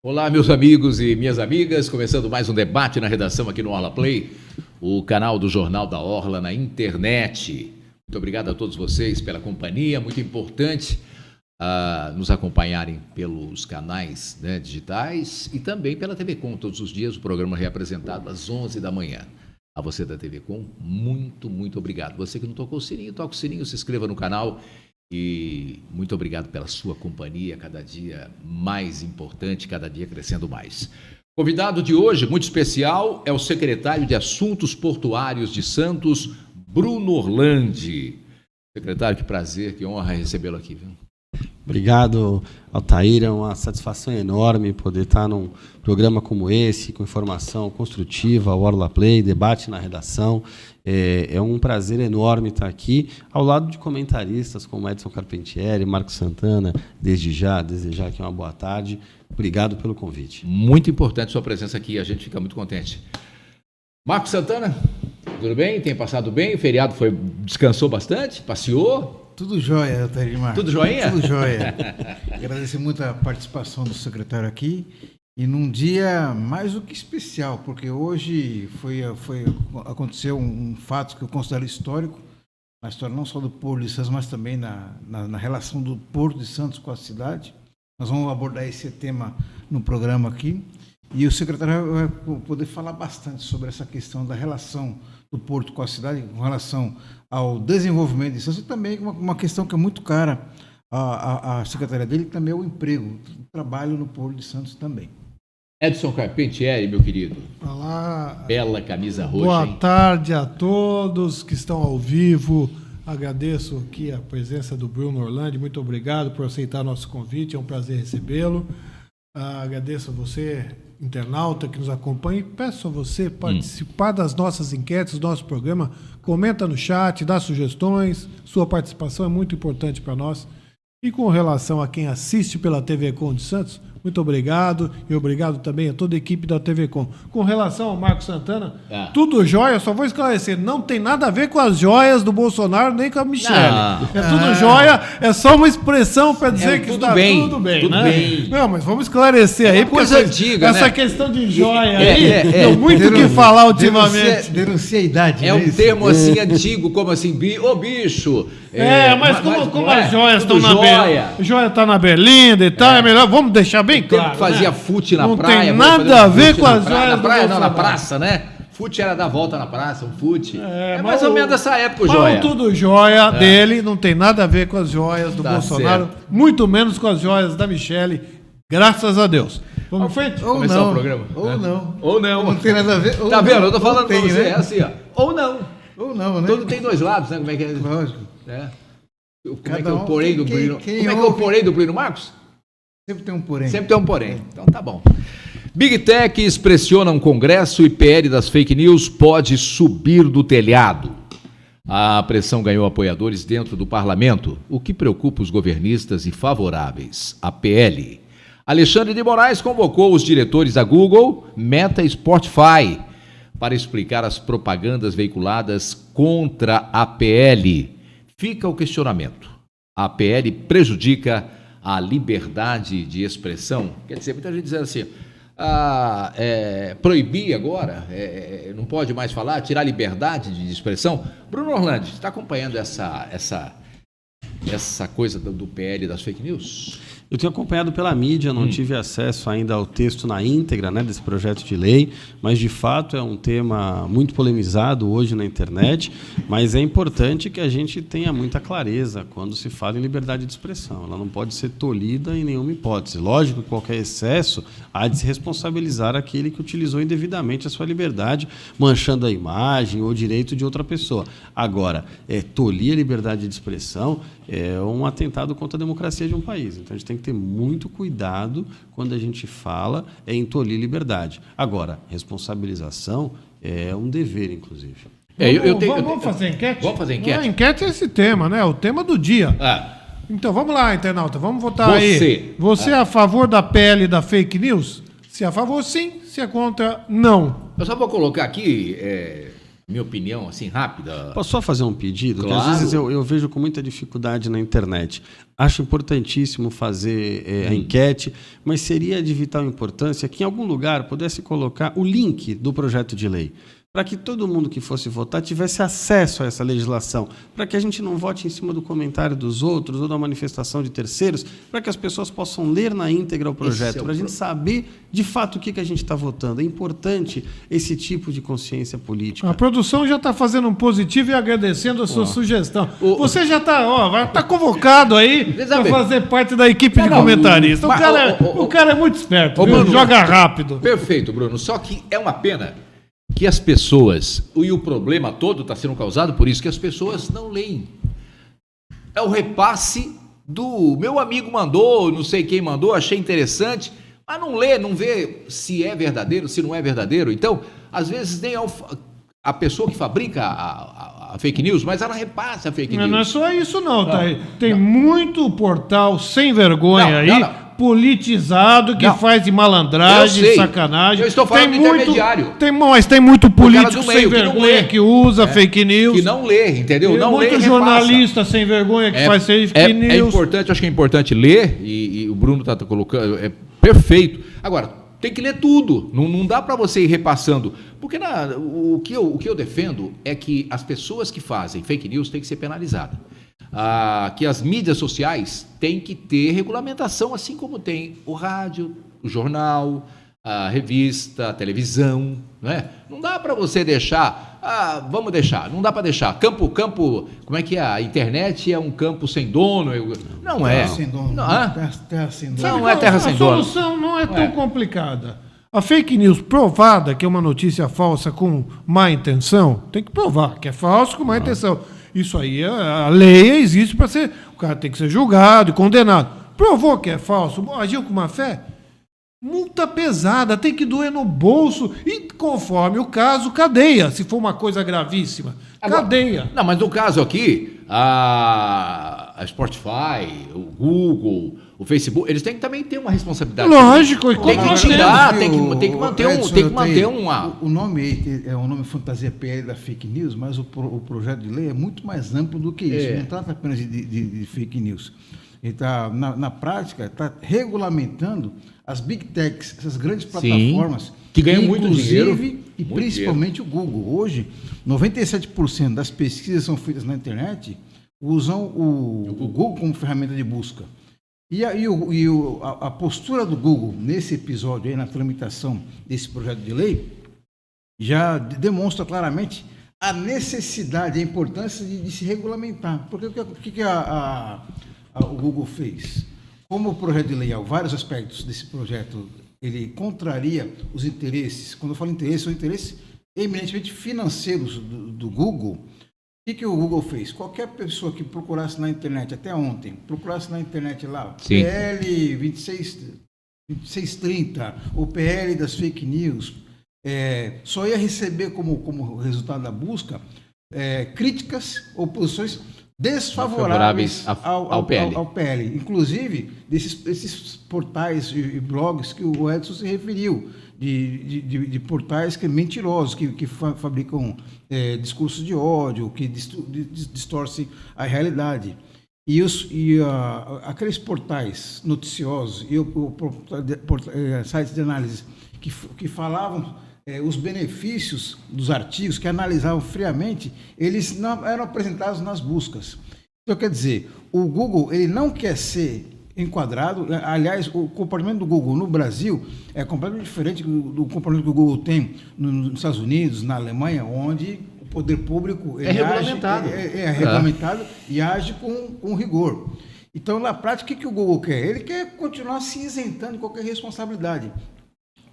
Olá, meus amigos e minhas amigas, começando mais um debate na redação aqui no Orla Play, o canal do Jornal da Orla na internet. Muito obrigado a todos vocês pela companhia, muito importante nos acompanharem pelos canais, né, digitais e também pela TV Com. Todos os dias o programa é reapresentado às 11 da manhã. A você da TV Com, muito obrigado. Você que não tocou o sininho, toca o sininho, se inscreva no canal. E muito obrigado pela sua companhia, cada dia mais importante, cada dia crescendo mais. Convidado de hoje, muito especial, é o secretário de Assuntos Portuários de Santos, Bruno Orlandi. Secretário, que prazer, que honra recebê-lo aqui, viu? Obrigado, Altair, é uma satisfação enorme poder estar num programa como esse, com informação construtiva, Orla Play, debate na redação. É um prazer enorme estar aqui, ao lado de comentaristas como Edson Carpentieri, Marcos Santana, desejar aqui uma boa tarde. Obrigado pelo convite. Muito importante sua presença aqui, a gente fica muito contente. Marcos Santana, tudo bem? Tem passado bem? O feriado descansou bastante? Passeou? Tudo jóia, Altair Marcos. Tudo joinha? Tudo jóia. Agradecer muito a participação do secretário aqui e num dia mais do que especial, porque hoje aconteceu um fato que eu considero histórico, na história não só do Porto de Santos, mas também na relação do Porto de Santos com a cidade. Nós vamos abordar esse tema no programa aqui e o secretário vai poder falar bastante sobre essa questão da relação do Porto com a cidade, com relação ao desenvolvimento de Santos, e também uma questão que é muito cara à secretaria dele, que também é o emprego, o trabalho no Porto de Santos também. Edson Carpentieri, meu querido. Olá. Bela camisa roxa. Boa hein? tarde a todos que estão ao vivo. Agradeço aqui a presença do Bruno Orlandi. Muito obrigado por aceitar nosso convite. É um prazer recebê-lo. Agradeço a você, internauta, que nos acompanha. E peço a você participar das nossas enquetes, do nosso programa. Comenta no chat, dá sugestões. Sua participação é muito importante para nós. E com relação a quem assiste pela TV Com de Santos, muito obrigado, e obrigado também a toda a equipe da TV Com. Com relação ao Marcos Santana, tudo jóia, só vou esclarecer, não tem nada a ver com as joias do Bolsonaro nem com a Michelle. É tudo jóia, é só uma expressão para dizer que está tudo bem, tudo né? bem. Não, mas vamos esclarecer aí, porque coisa antiga, essa né? questão de joia aí, tem muito o que falar ultimamente. Denuncia a idade. É um termo assim antigo, como assim, bicho. Mas como as joias tudo estão na joia. joia tá na berlinda e tal, é melhor, vamos deixar bem Tempo claro. que fazia né? fute na Não praia. tem nada a ver com as praia, joias na do praia, não, na Bolsonaro. praça, né? Fute era dar volta na praça, um fute. É mais mas ou menos dessa época, o mas joia. tudo joia dele, não tem nada a ver com as joias do Tá Bolsonaro, certo. muito menos com as joias da Michelle, graças a Deus. Vamos em frente? Ou Começar não, o programa. ou não. Ou não. Não tem nada a ver. Ou Tá não. vendo? Eu tô falando Ou pra você, né? é assim, ó. Ou não. Ou não, né? Tudo tem dois lados, né? Como é que é? Lógico. É. Como é Cada que é o um- porém do quem- Bruno? quem Como é que é o ouve- porém do Bruno Marcos? Sempre tem um porém. Sempre tem um porém. Então tá bom. Big Techs pressionam Congresso e PL das fake news pode subir do telhado. A pressão ganhou apoiadores dentro do parlamento, o que preocupa os governistas e favoráveis à PL. Alexandre de Moraes convocou os diretores da Google, Meta e Spotify para explicar as propagandas veiculadas contra a PL. Fica o questionamento. A PL prejudica a liberdade de expressão? Quer dizer, muita gente dizendo assim, proibir agora, não pode mais falar, tirar a liberdade de expressão. Bruno Orlandi, você está acompanhando essa coisa do PL das fake news? Eu tenho acompanhado pela mídia, não tive acesso ainda ao texto na íntegra, né, desse projeto de lei, mas de fato é um tema muito polemizado hoje na internet, mas é importante que a gente tenha muita clareza quando se fala em liberdade de expressão. Ela não pode ser tolhida em nenhuma hipótese. Lógico que qualquer excesso há de se responsabilizar aquele que utilizou indevidamente a sua liberdade, manchando a imagem ou o direito de outra pessoa. Agora, tolir a liberdade de expressão é um atentado contra a democracia de um país. Então a gente tem tem que ter muito cuidado quando a gente fala em tolir liberdade. Agora, responsabilização é um dever, inclusive. Vamos fazer enquete? Vamos fazer enquete? A enquete é esse tema, né? O tema do dia. Então, vamos lá, internauta. Vamos votar aí. Você é a favor da PL da fake news? Se é a favor, sim. Se é contra, não. Eu só vou colocar aqui minha opinião, assim, rápida. Posso só fazer um pedido? Claro. Que às vezes eu vejo com muita dificuldade na internet. Acho importantíssimo fazer a enquete, mas seria de vital importância que em algum lugar pudesse colocar o link do projeto de lei, para que todo mundo que fosse votar tivesse acesso a essa legislação, para que a gente não vote em cima do comentário dos outros ou da manifestação de terceiros, para que as pessoas possam ler na íntegra o projeto, para a gente saber de fato o que a gente está votando. É importante esse tipo de consciência política. A produção já está fazendo um positivo e agradecendo a sua sugestão. Você já está convocado aí para fazer parte da equipe de comentaristas. O cara é muito esperto, Bruno, joga rápido. Perfeito, Bruno. Só que é uma pena que as pessoas, e o problema todo está sendo causado por isso, que as pessoas não leem. É o repasse do meu amigo mandou, não sei quem mandou, achei interessante, mas não lê, não vê se é verdadeiro, se não é verdadeiro. Então, às vezes nem a pessoa que fabrica a fake news, mas ela repassa a fake news. Não é só isso não, tá? Tem muito portal sem vergonha aí, politizado, que faz de malandragem, sacanagem. Eu estou falando de intermediário. Mas tem muito político sem vergonha que usa fake news. Que não lê, entendeu? Não lê, muito jornalista sem vergonha que faz fake news. É importante, acho que é importante ler, e o Bruno está colocando, é perfeito. Agora, tem que ler tudo, não dá para você ir repassando, porque o que eu defendo é que as pessoas que fazem fake news têm que ser penalizadas. Que as mídias sociais têm que ter regulamentação, assim como tem o rádio, o jornal, a revista, a televisão, não é? Não dá para você deixar, vamos deixar, não dá para deixar. Campo, como é que é? A internet é um campo sem dono? Não é. Sem dono. Terra sem dono. Não é terra sem dono. A solução não é tão complicada. A fake news provada que é uma notícia falsa com má intenção, tem que provar que é falso com má intenção. Isso aí, a lei existe para ser... O cara tem que ser julgado e condenado. Provou que é falso, agiu com má fé? Multa pesada, tem que doer no bolso e, conforme o caso, cadeia, se for uma coisa gravíssima. Cadeia. Não, mas no caso aqui, a Spotify, o Google, o Facebook, eles têm que também ter uma responsabilidade. Lógico. Tem que tirar, tem que manter uma... O nome é um nome fantasia PL da fake news, mas o projeto de lei é muito mais amplo do que isso. Não trata apenas de fake news. Ele está, na prática, está regulamentando as big techs, essas grandes plataformas. Que ganham muito dinheiro. E principalmente o Google. Hoje, 97% das pesquisas que são feitas na internet usam o Google como ferramenta de busca. E a postura do Google nesse episódio, aí, na tramitação desse projeto de lei, já demonstra claramente a necessidade, a importância de se regulamentar. Porque o que o Google fez? Como o projeto de lei, há vários aspectos desse projeto, ele contraria os interesses. Quando eu falo interesse, são interesses eminentemente financeiros do Google. O que o Google fez? Qualquer pessoa que procurasse na internet, até ontem, procurasse na internet lá, PL 2630, o PL das fake news, só ia receber como resultado da busca críticas ou posições desfavoráveis ao PL. Inclusive, desses portais e blogs que o Edson se referiu, de portais que mentirosos, que fabricam discursos de ódio, que distorcem a realidade. E aqueles portais noticiosos e sites de análise que falavam os benefícios dos artigos, que analisavam friamente, eles não eram apresentados nas buscas. Então, quer dizer, o Google ele não quer ser enquadrado. Aliás, o comportamento do Google no Brasil é completamente diferente do comportamento que o Google tem nos Estados Unidos, na Alemanha, onde o poder público é regulamentado. Regulamentado e age com rigor. Então, na prática, o que o Google quer? Ele quer continuar se isentando de qualquer responsabilidade.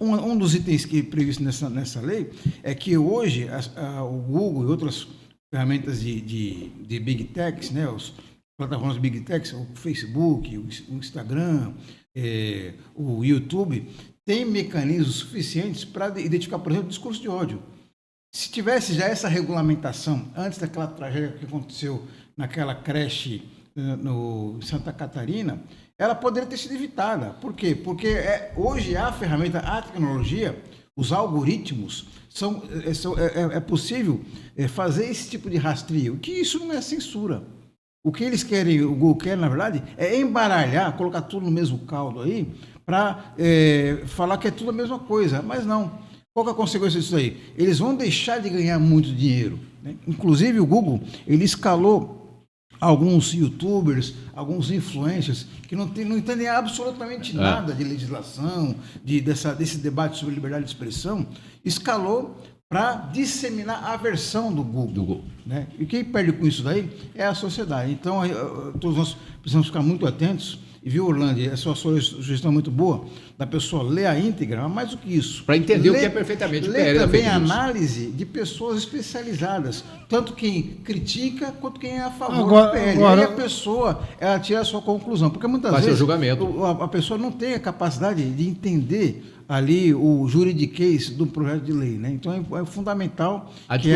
Um dos itens que é previsto nessa lei é que hoje o Google e outras ferramentas de Big Techs, né, os plataformas Big Techs, o Facebook, o Instagram, o YouTube, tem mecanismos suficientes para identificar, por exemplo, discurso de ódio. Se tivesse já essa regulamentação, antes daquela tragédia que aconteceu naquela creche no Santa Catarina, ela poderia ter sido evitada. Por quê? Porque hoje a ferramenta, a tecnologia, os algoritmos, é possível fazer esse tipo de rastreio, que isso não é censura. O que eles querem, o Google quer, na verdade, é embaralhar, colocar tudo no mesmo caldo aí, para falar que é tudo a mesma coisa, mas não. Qual que é a consequência disso aí? Eles vão deixar de ganhar muito dinheiro, né? Inclusive o Google, ele escalou alguns youtubers, alguns influencers que não entendem absolutamente nada de legislação, desse debate sobre liberdade de expressão, escalou para disseminar a versão do Google. Né? E quem perde com isso daí é a sociedade. Então, todos nós precisamos ficar muito atentos. E viu, Orlando, essa sua sugestão é muito boa, da pessoa ler a íntegra, mas mais do que isso. Para entender o que é perfeitamente o ler também a análise de pessoas especializadas, tanto quem critica quanto quem é a favor do PL. Aí a pessoa ela tira a sua conclusão, porque muitas vezes a pessoa não tem a capacidade de entender ali o juridiquês do projeto de lei, né? Então é fundamental que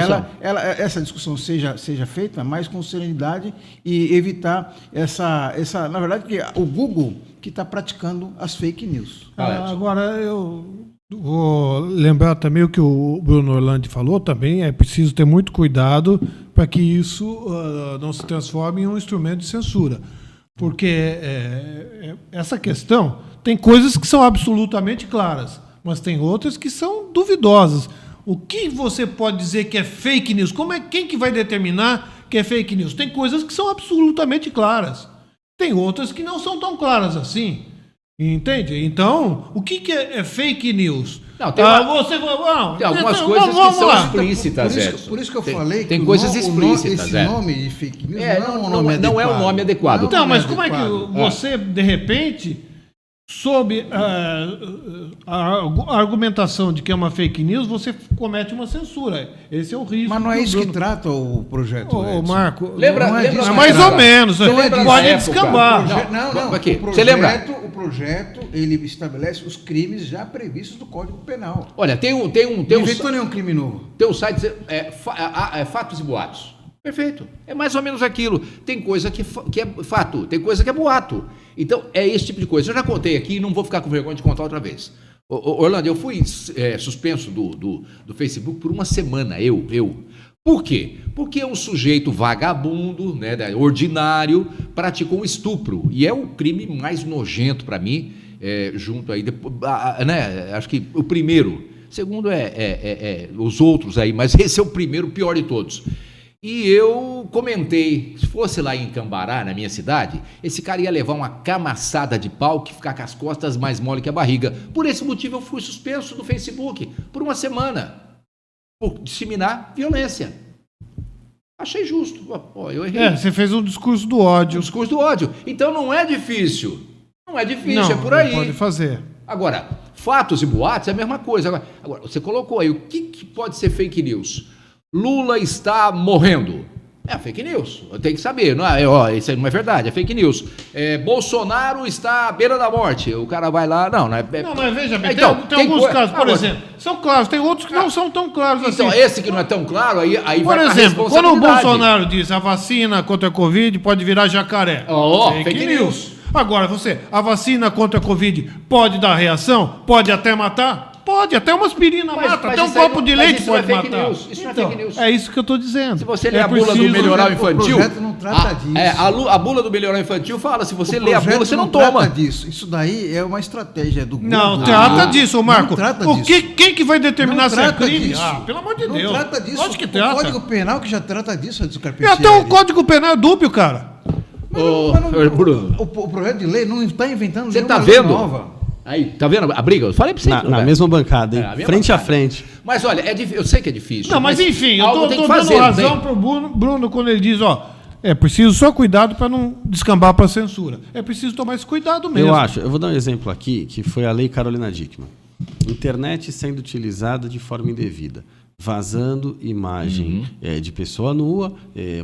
essa discussão seja feita mais com serenidade e evitar essa na verdade, que o Google que está praticando as fake news. Agora eu vou lembrar também o que o Bruno Orlandi falou também, é preciso ter muito cuidado para que isso não se transforme em um instrumento de censura. Porque essa questão tem coisas que são absolutamente claras, mas tem outras que são duvidosas. O que você pode dizer que é fake news? Quem que vai determinar que é fake news? Tem coisas que são absolutamente claras. Tem outras que não são tão claras assim. Entende? Então, o que é fake news? Não, tem algumas coisas que são explícitas. Por isso que eu falei tem coisas explícitas. Esse nome de fake news não é um nome adequado. Então, mas como é que você, de repente, sob a argumentação de que é uma fake news, você comete uma censura? Esse é o risco. Mas não é isso que trata o projeto. Marco, lembra mais ou menos. Pode descambar. Você lembra? O projeto ele estabelece os crimes já previstos do Código Penal. Olha, não inventou nenhum crime novo. Tem um site Fatos e Boatos. Perfeito. É mais ou menos aquilo. Tem coisa que é fato, tem coisa que é boato. Então, é esse tipo de coisa. Eu já contei aqui e não vou ficar com vergonha de contar outra vez. Orlando, eu fui suspenso do Facebook por uma semana, eu. Por quê? Porque um sujeito vagabundo, né, ordinário, praticou um estupro. E é o crime mais nojento para mim, junto aí, né, acho que o primeiro. Segundo os outros aí, mas esse é o primeiro, o pior de todos. E eu comentei, se fosse lá em Cambará, na minha cidade, esse cara ia levar uma camaçada de pau que ficar com as costas mais mole que a barriga. Por esse motivo eu fui suspenso do Facebook por uma semana, por disseminar violência. Achei justo. Eu errei. Você fez um discurso do ódio. Um discurso do ódio. Então não é difícil. Não é difícil, é por aí. Pode fazer. Agora, fatos e boatos é a mesma coisa. Agora você colocou aí, o que pode ser fake news? Lula está morrendo. É fake news. Tem que saber. Não isso aí não é verdade, é fake news. Bolsonaro está à beira da morte. O cara vai lá. Não, mas veja bem, tem alguns casos, por exemplo, são claros, tem outros que não são tão claros assim. Então, esse que não é tão claro, aí por vai exemplo, quando o Bolsonaro diz a vacina contra a Covid pode virar jacaré. Fake news. Agora, a vacina contra a Covid pode dar reação? Pode até matar? Pode, até uma aspirina mata, até um copo de leite pode matar. Isso não é fake news. É isso que eu estou dizendo. Se você ler a bula do melhoral infantil, o projeto não trata disso. A bula do melhoral infantil fala, se você ler a bula, você não toma. Trata disso. Isso daí é uma estratégia do Google. Não, trata disso, Marco. Não trata disso. Quem que vai determinar se é crime? Disso. Pelo amor de Deus. Não trata disso. Onde que trata? O Código Penal que já trata disso, E até o Código Penal é dúbio, cara. Bruno. O projeto de lei não está inventando nenhuma lei nova. Aí, tá vendo a briga? Eu falei pra você. Na mesma bancada, hein? Frente a frente. Mas olha, eu sei que é difícil. Não, mas enfim, eu tô dando razão pro Bruno quando ele diz, é preciso só cuidado para não descambar para censura. É preciso tomar esse cuidado mesmo. Eu vou dar um exemplo aqui, que foi a Lei Carolina Dickmann. Internet sendo utilizada de forma indevida, vazando imagem de pessoa nua,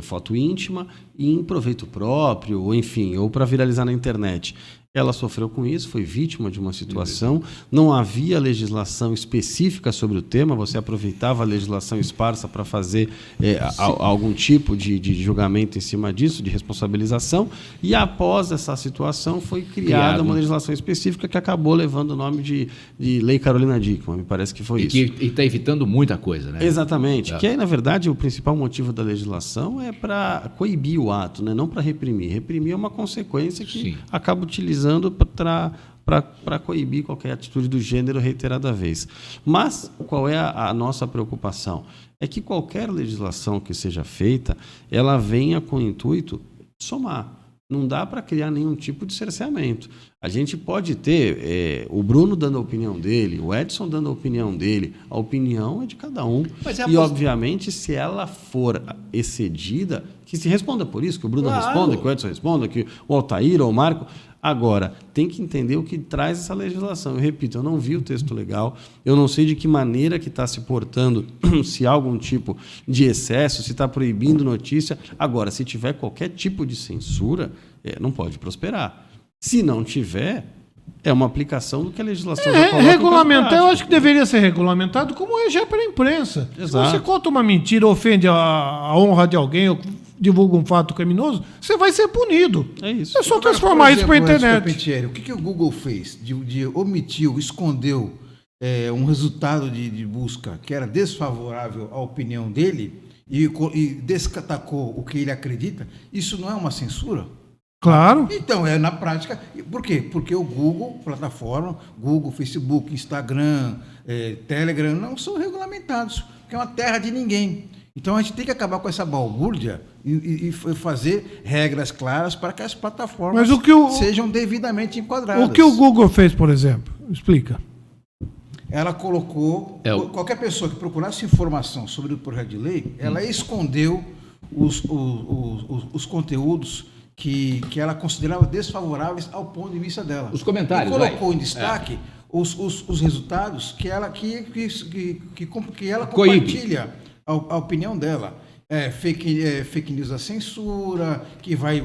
foto íntima, em proveito próprio, ou enfim, ou para viralizar na internet. Ela sofreu com isso, foi vítima de uma situação, não havia legislação específica sobre o tema, você aproveitava a legislação esparsa para fazer algum tipo de julgamento em cima disso, de responsabilização, e após essa situação foi criada uma legislação específica que acabou levando o nome de Lei Carolina Dickmann, me parece que foi isso. E está evitando muita coisa, né? Exatamente, que aí, na verdade, o principal motivo da legislação é para coibir o ato, né? Não para reprimir. Reprimir é uma consequência que acaba utilizando para coibir qualquer atitude do gênero reiterada vez. Mas qual é a nossa preocupação? É que qualquer legislação que seja feita, ela venha com o intuito de somar. Não dá para criar nenhum tipo de cerceamento. A gente pode ter o Bruno dando a opinião dele, o Edson dando a opinião dele. A opinião é de cada um. E, obviamente, se ela for excedida, que se responda por isso, que o Bruno responda, que o Edson responda, que o Altair ou o Marco. Agora, tem que entender o que traz essa legislação. Eu repito, eu não vi o texto legal, eu não sei de que maneira que está se portando, se há algum tipo de excesso, se está proibindo notícia. Agora, se tiver qualquer tipo de censura, não pode prosperar. Se não tiver, é uma aplicação do que a legislação já coloca. Regulamentar, eu acho que deveria ser regulamentado como é já pela imprensa. Exato. Se você conta uma mentira, ofende a honra de alguém, ou divulga um fato criminoso, você vai ser punido. É isso. É só transformar isso para a internet. O que o Google fez? Omitiu, escondeu um resultado de busca que era desfavorável à opinião dele e destacou o que ele acredita. Isso não é uma censura? Claro. Então, na prática. Por quê? Porque o Google, plataforma, Google, Facebook, Instagram, Telegram, não são regulamentados, porque é uma terra de ninguém. Então, a gente tem que acabar com essa balbúrdia e fazer regras claras para que as plataformas sejam devidamente enquadradas. O que o Google fez, por exemplo? Explica. Ela colocou... Qualquer pessoa que procurasse informação sobre o projeto de lei, ela escondeu os conteúdos que ela considerava desfavoráveis ao ponto de vista dela. Os comentários. E colocou em destaque os resultados que ela compartilha a opinião dela. Fake news da censura, que vai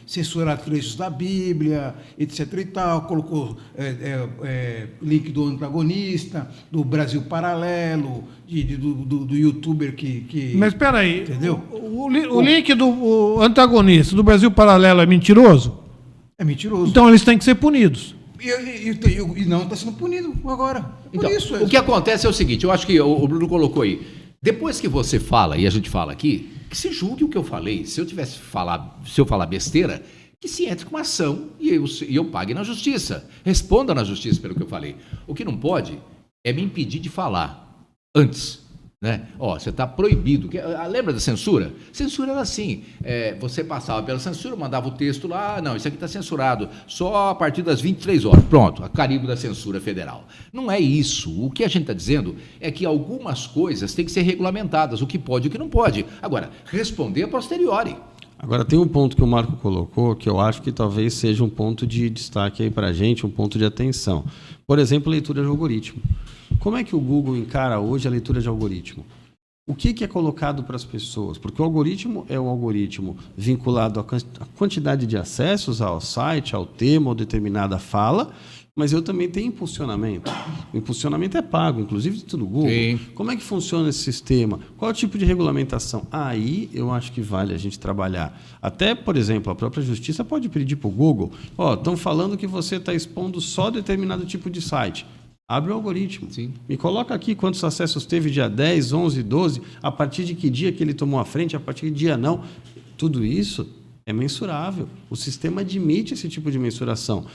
censurar trechos da Bíblia, etc. e tal. Colocou link do antagonista, do Brasil Paralelo, do youtuber que... Mas espera aí, entendeu? O link do antagonista do Brasil Paralelo é mentiroso? É mentiroso. Então eles têm que ser punidos. E não está sendo punido agora. Então, o que acontece é o seguinte, eu acho que o Bruno colocou aí. Depois que você fala, e a gente fala aqui, que se julgue o que eu falei. Se eu falar besteira, que se entre com uma ação e eu pague na justiça. Responda na justiça pelo que eu falei. O que não pode é me impedir de falar antes. Né? Você está proibido. Lembra da censura? Censura era assim, você passava pela censura, mandava o texto lá, não, isso aqui está censurado, só a partir das 23 horas. Pronto, a carimbo da censura federal. Não é isso. O que a gente está dizendo é que algumas coisas têm que ser regulamentadas, o que pode e o que não pode. Agora, responder a posteriori. Agora, tem um ponto que o Marco colocou, que eu acho que talvez seja um ponto de destaque aí para a gente, um ponto de atenção. Por exemplo, leitura de algoritmo. Como é que o Google encara hoje a leitura de algoritmo? O que é colocado para as pessoas? Porque o algoritmo é um algoritmo vinculado à quantidade de acessos ao site, ao tema ou determinada fala, mas eu também tenho impulsionamento. O impulsionamento é pago, inclusive do Google. Sim. Como é que funciona esse sistema? Qual é o tipo de regulamentação? Aí eu acho que vale a gente trabalhar. Até, por exemplo, a própria justiça pode pedir para o Google, estão falando que você está expondo só determinado tipo de site. Abre o algoritmo. Sim. Me coloca aqui quantos acessos teve dia 10, 11, 12, a partir de que dia que ele tomou a frente, a partir de que dia não. Tudo isso é mensurável. O sistema admite esse tipo de mensuração.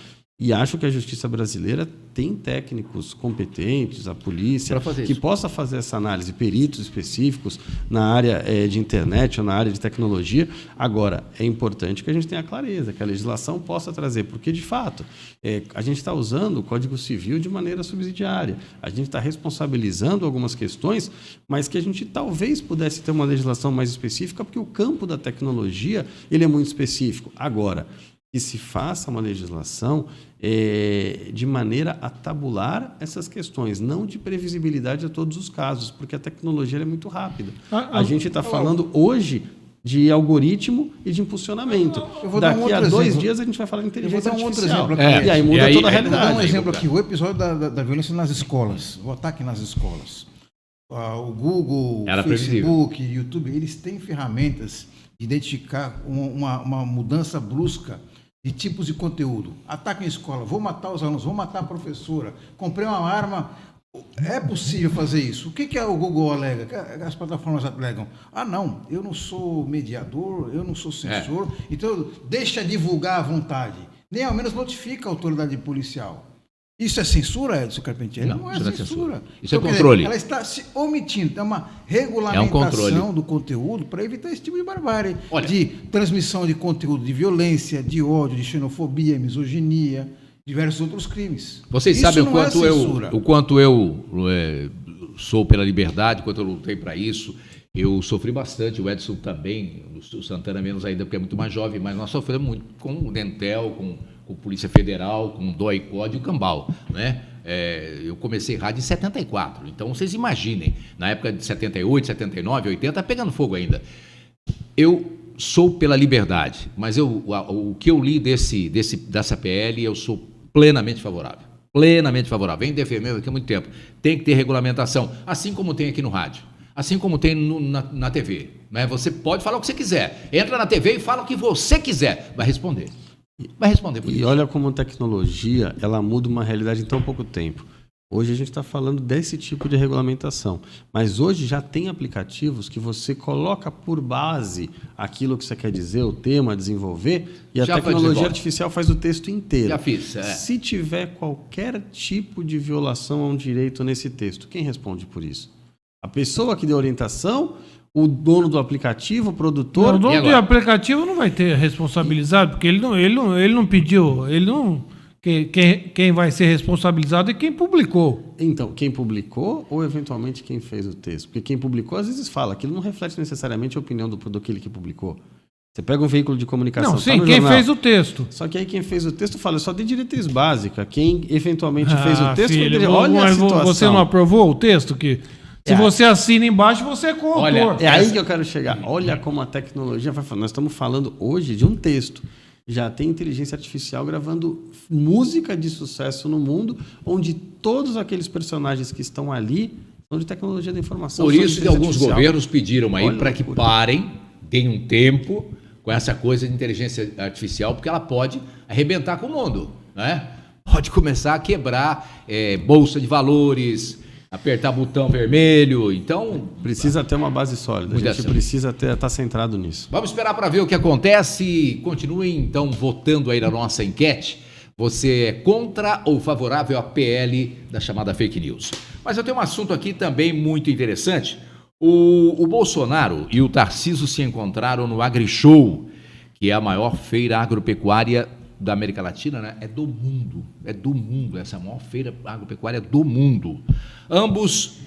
E acho que a justiça brasileira tem técnicos competentes, a polícia, que possa fazer essa análise, peritos específicos na área de internet ou na área de tecnologia. Agora, é importante que a gente tenha clareza, que a legislação possa trazer, porque, de fato, a gente está usando o Código Civil de maneira subsidiária. A gente está responsabilizando algumas questões, mas que a gente talvez pudesse ter uma legislação mais específica, porque o campo da tecnologia ele é muito específico. Agora, que se faça uma legislação de maneira a tabular essas questões, não de previsibilidade a todos os casos, porque a tecnologia é muito rápida. A gente está falando hoje de algoritmo e de impulsionamento. Daqui a 2 dias a gente vai falar de inteligência artificial. E aí muda toda a realidade. Vou dar um exemplo aqui. O episódio da violência nas escolas, o ataque nas escolas. O Google, o Facebook, o YouTube, eles têm ferramentas de identificar uma mudança brusca de tipos de conteúdo. Ataque em escola, vou matar os alunos, vou matar a professora, comprei uma arma. É possível fazer isso? O que o Google alega? As plataformas alegam? Não, eu não sou mediador, eu não sou censor, então deixa divulgar à vontade. Nem ao menos notifica a autoridade policial. Isso é censura, Edson Carpentier? Não é censura. Isso é controle. Ela está se omitindo. É uma regulamentação do conteúdo para evitar esse tipo de barbárie. Olha, de transmissão de conteúdo de violência, de ódio, de xenofobia, misoginia, diversos outros crimes. Vocês sabem o quanto eu sou pela liberdade, quanto eu lutei para isso. Eu sofri bastante, o Edson também, o Santana menos ainda, porque é muito mais jovem, mas nós sofremos muito com o Dentel, com Polícia Federal, com o DOI-CODE e o Cambal, né? Eu comecei rádio em 74, então vocês imaginem, na época de 78, 79, 80, pegando fogo ainda. Eu sou pela liberdade, mas o que eu li dessa PL, eu sou plenamente favorável. Plenamente favorável. Vem defendendo aqui há muito tempo. Tem que ter regulamentação, assim como tem aqui no rádio, assim como tem na TV. Né? Você pode falar o que você quiser. Entra na TV e fala o que você quiser. Vai responder. Vai responder por isso. E olha como a tecnologia, ela muda uma realidade em tão pouco tempo. Hoje a gente está falando desse tipo de regulamentação, mas hoje já tem aplicativos que você coloca por base aquilo que você quer dizer, o tema, desenvolver, e a tecnologia artificial faz o texto inteiro. Já fiz. Se tiver qualquer tipo de violação a um direito nesse texto, quem responde por isso? A pessoa que deu orientação, o dono do aplicativo, o produtor... Não, o dono do aplicativo não vai ter responsabilizado, porque ele não pediu, quem vai ser responsabilizado é quem publicou. Então, quem publicou ou eventualmente quem fez o texto? Porque quem publicou às vezes fala, aquilo não reflete necessariamente a opinião do que publicou. Você pega um veículo de comunicação... Não, sim, quem fez o texto. Só que aí quem fez o texto fala, eu só dei diretriz básica. Quem eventualmente fez o texto... Filho, olha a situação. Você não aprovou o texto? Se você assina embaixo, você é coautor. É aí que eu quero chegar. Olha como a tecnologia vai falar. Nós estamos falando hoje de um texto. Já tem inteligência artificial gravando música de sucesso no mundo, onde todos aqueles personagens que estão ali são de tecnologia da informação. Por isso que alguns governos pediram aí para que parem, deem um tempo com essa coisa de inteligência artificial, porque ela pode arrebentar com o mundo, né? Pode começar a quebrar bolsa de valores, apertar botão vermelho, então... Precisa ter uma base sólida, a gente precisa estar centrado nisso. Vamos esperar para ver o que acontece. Continuem, então, votando aí na nossa enquete. Você é contra ou favorável à PL da chamada fake news? Mas eu tenho um assunto aqui também muito interessante. O Bolsonaro e o Tarcísio se encontraram no AgriShow, que é a maior feira agropecuária da América Latina, né? É do mundo, essa é a maior feira agropecuária do mundo. Ambos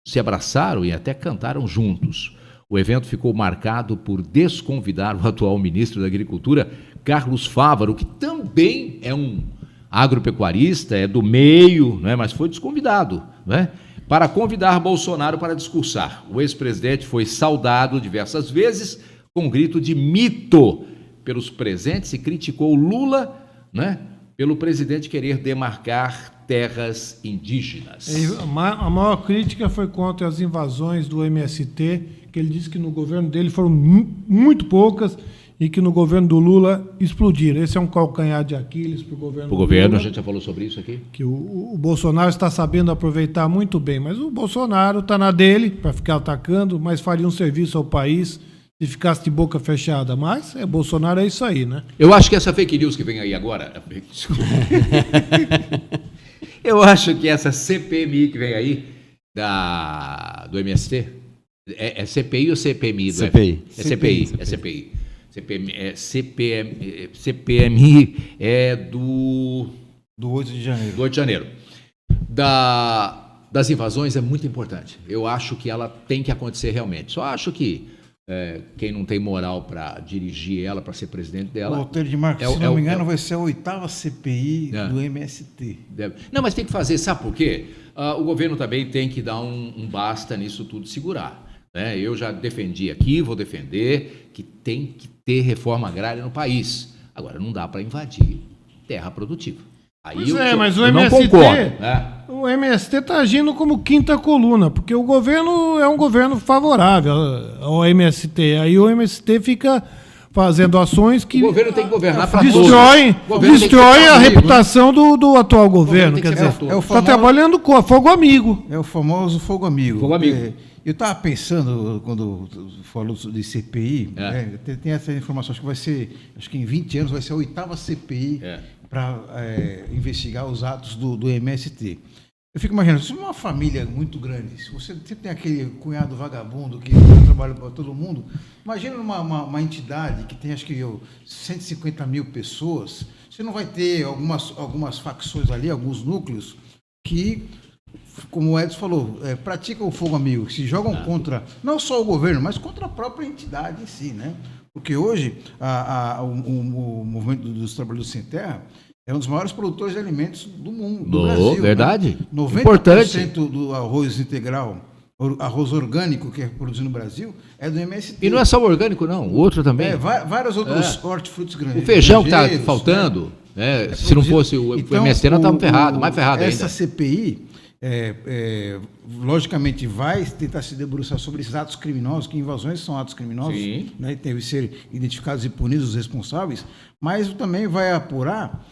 se abraçaram e até cantaram juntos. O evento ficou marcado por desconvidar o atual ministro da Agricultura, Carlos Fávaro, que também é um agropecuarista, é do meio, né? Mas foi desconvidado, né? Para convidar Bolsonaro para discursar. O ex-presidente foi saudado diversas vezes com um grito de mito pelos presentes e criticou Lula, né, pelo presidente querer demarcar terras indígenas. A maior crítica foi contra as invasões do MST, que ele disse que no governo dele foram muito poucas e que no governo do Lula explodiram. Esse é um calcanhar de Aquiles para o governo do Lula. A gente já falou sobre isso aqui. Que o Bolsonaro está sabendo aproveitar muito bem, mas o Bolsonaro está na dele para ficar atacando, mas faria um serviço ao país se ficasse de boca fechada. Mas Bolsonaro é isso aí, né? Eu acho que essa fake news que vem aí agora... Eu acho que essa CPMI que vem aí do MST... É CPI ou CPMI? CPI. É CPI. É CPI. CPMI é do 8 de janeiro. Do 8 de janeiro. Das invasões é muito importante. Eu acho que ela tem que acontecer realmente. Só acho que quem não tem moral para dirigir ela, para ser presidente dela. O de Marcos, se não me engano, vai ser a 8ª CPI do MST. Não, mas tem que fazer, sabe por quê? O governo também tem que dar um basta nisso tudo, segurar. Né? Eu já defendi aqui, vou defender, que tem que ter reforma agrária no país. Agora, não dá para invadir terra produtiva. Aí mas o eu MST, não concordo, né? O MST está agindo como quinta coluna, porque o governo é um governo favorável ao MST. Aí o MST fica fazendo ações que o governo tem que governar para destrói a reputação do atual governo. Quer dizer, está trabalhando com fogo amigo. É o famoso fogo amigo. Fogo amigo. Eu estava pensando, quando falou de CPI, tem essa informação, acho que vai ser, acho que em 20 anos vai ser a 8ª CPI para investigar os atos do MST. Eu fico imaginando, se uma família muito grande, se você sempre tem aquele cunhado vagabundo que trabalha para todo mundo, imagina uma entidade que tem, acho que 150 mil pessoas, você não vai ter algumas facções ali, alguns núcleos que, como o Edson falou, praticam o fogo amigo, se jogam contra, não só o governo, mas contra a própria entidade em si, né? Porque hoje o movimento dos trabalhadores sem terra é um dos maiores produtores de alimentos do mundo, do Brasil. Verdade. Né? 90% Importante. do arroz integral, arroz orgânico que é produzido no Brasil, é do MST. E não é só o orgânico, não. O outro também. Vários outros hortifrutis grandes. O feijão que está faltando, né? Se não fosse o MST, nós estávamos ferrados, mais ferrados ainda. Essa CPI, logicamente, vai tentar se debruçar sobre esses atos criminosos, que invasões são atos criminosos, né? E devem ser identificados e punidos os responsáveis, mas também vai apurar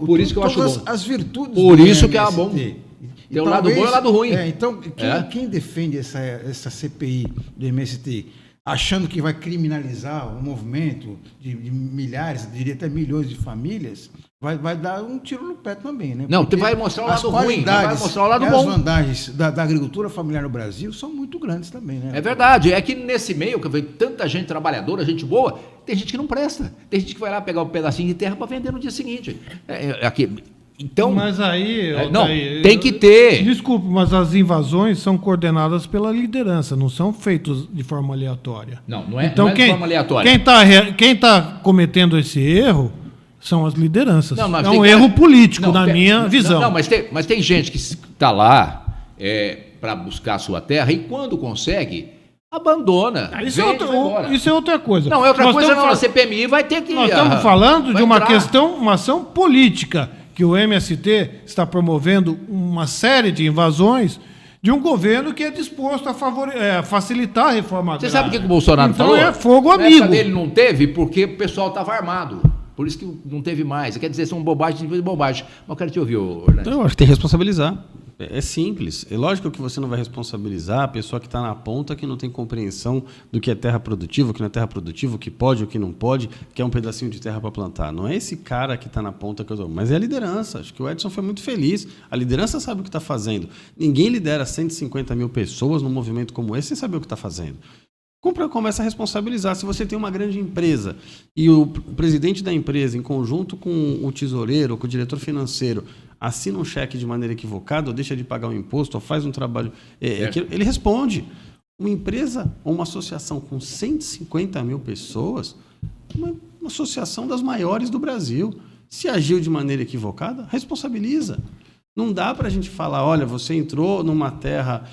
por isso que eu acho bom. As virtudes por do isso MST. Que é bom. Tem o lado bom e o lado ruim. Então, quem defende essa CPI do MST, achando que vai criminalizar o movimento de milhares, diria até milhões de famílias, vai dar um tiro no pé também, né? Não, vai mostrar o lado ruim, vai mostrar o lado bom. As vantagens da agricultura familiar no Brasil são muito grandes também, né? É verdade, é que nesse meio, que vem tanta gente trabalhadora, gente boa, tem gente que não presta. Tem gente que vai lá pegar um pedacinho de terra para vender no dia seguinte. Então, mas aí... tem que ter. Desculpe, mas as invasões são coordenadas pela liderança, não são feitas de forma aleatória. Não é, então, não é de forma aleatória. Quem está cometendo esse erro são as lideranças. É um erro político, na minha visão. Não, mas tem gente que está lá para buscar a sua terra e quando consegue, abandona. Isso é outra coisa. Não, é outra coisa não. A CPMI vai ter que... Nós estamos falando de uma questão, uma ação política, que o MST está promovendo uma série de invasões de um governo que é disposto a facilitar a reforma agrária. Você sabe o que o Bolsonaro falou? Então é fogo amigo. Essa dele não teve porque o pessoal estava armado. Por isso que não teve mais. Quer dizer, são bobagens de bobagem. Mas eu quero te ouvir, Orlando. Eu acho que tem que responsabilizar. É simples. É lógico que você não vai responsabilizar a pessoa que está na ponta, que não tem compreensão do que é terra produtiva, o que não é terra produtiva, o que pode, o que não pode, que é um pedacinho de terra para plantar. Não é esse cara que está na ponta que eu estou. Mas é a liderança. Acho que o Edson foi muito feliz. A liderança sabe o que está fazendo. Ninguém lidera 150 mil pessoas num movimento como esse sem saber o que está fazendo. Começa a responsabilizar. Se você tem uma grande empresa e o presidente da empresa, em conjunto com o tesoureiro, com o diretor financeiro, assina um cheque de maneira equivocada, ou deixa de pagar um imposto, ou faz um trabalho... ele responde. Uma empresa ou uma associação com 150 mil pessoas, uma associação das maiores do Brasil, se agiu de maneira equivocada, responsabiliza. Não dá para a gente falar, olha, você entrou numa terra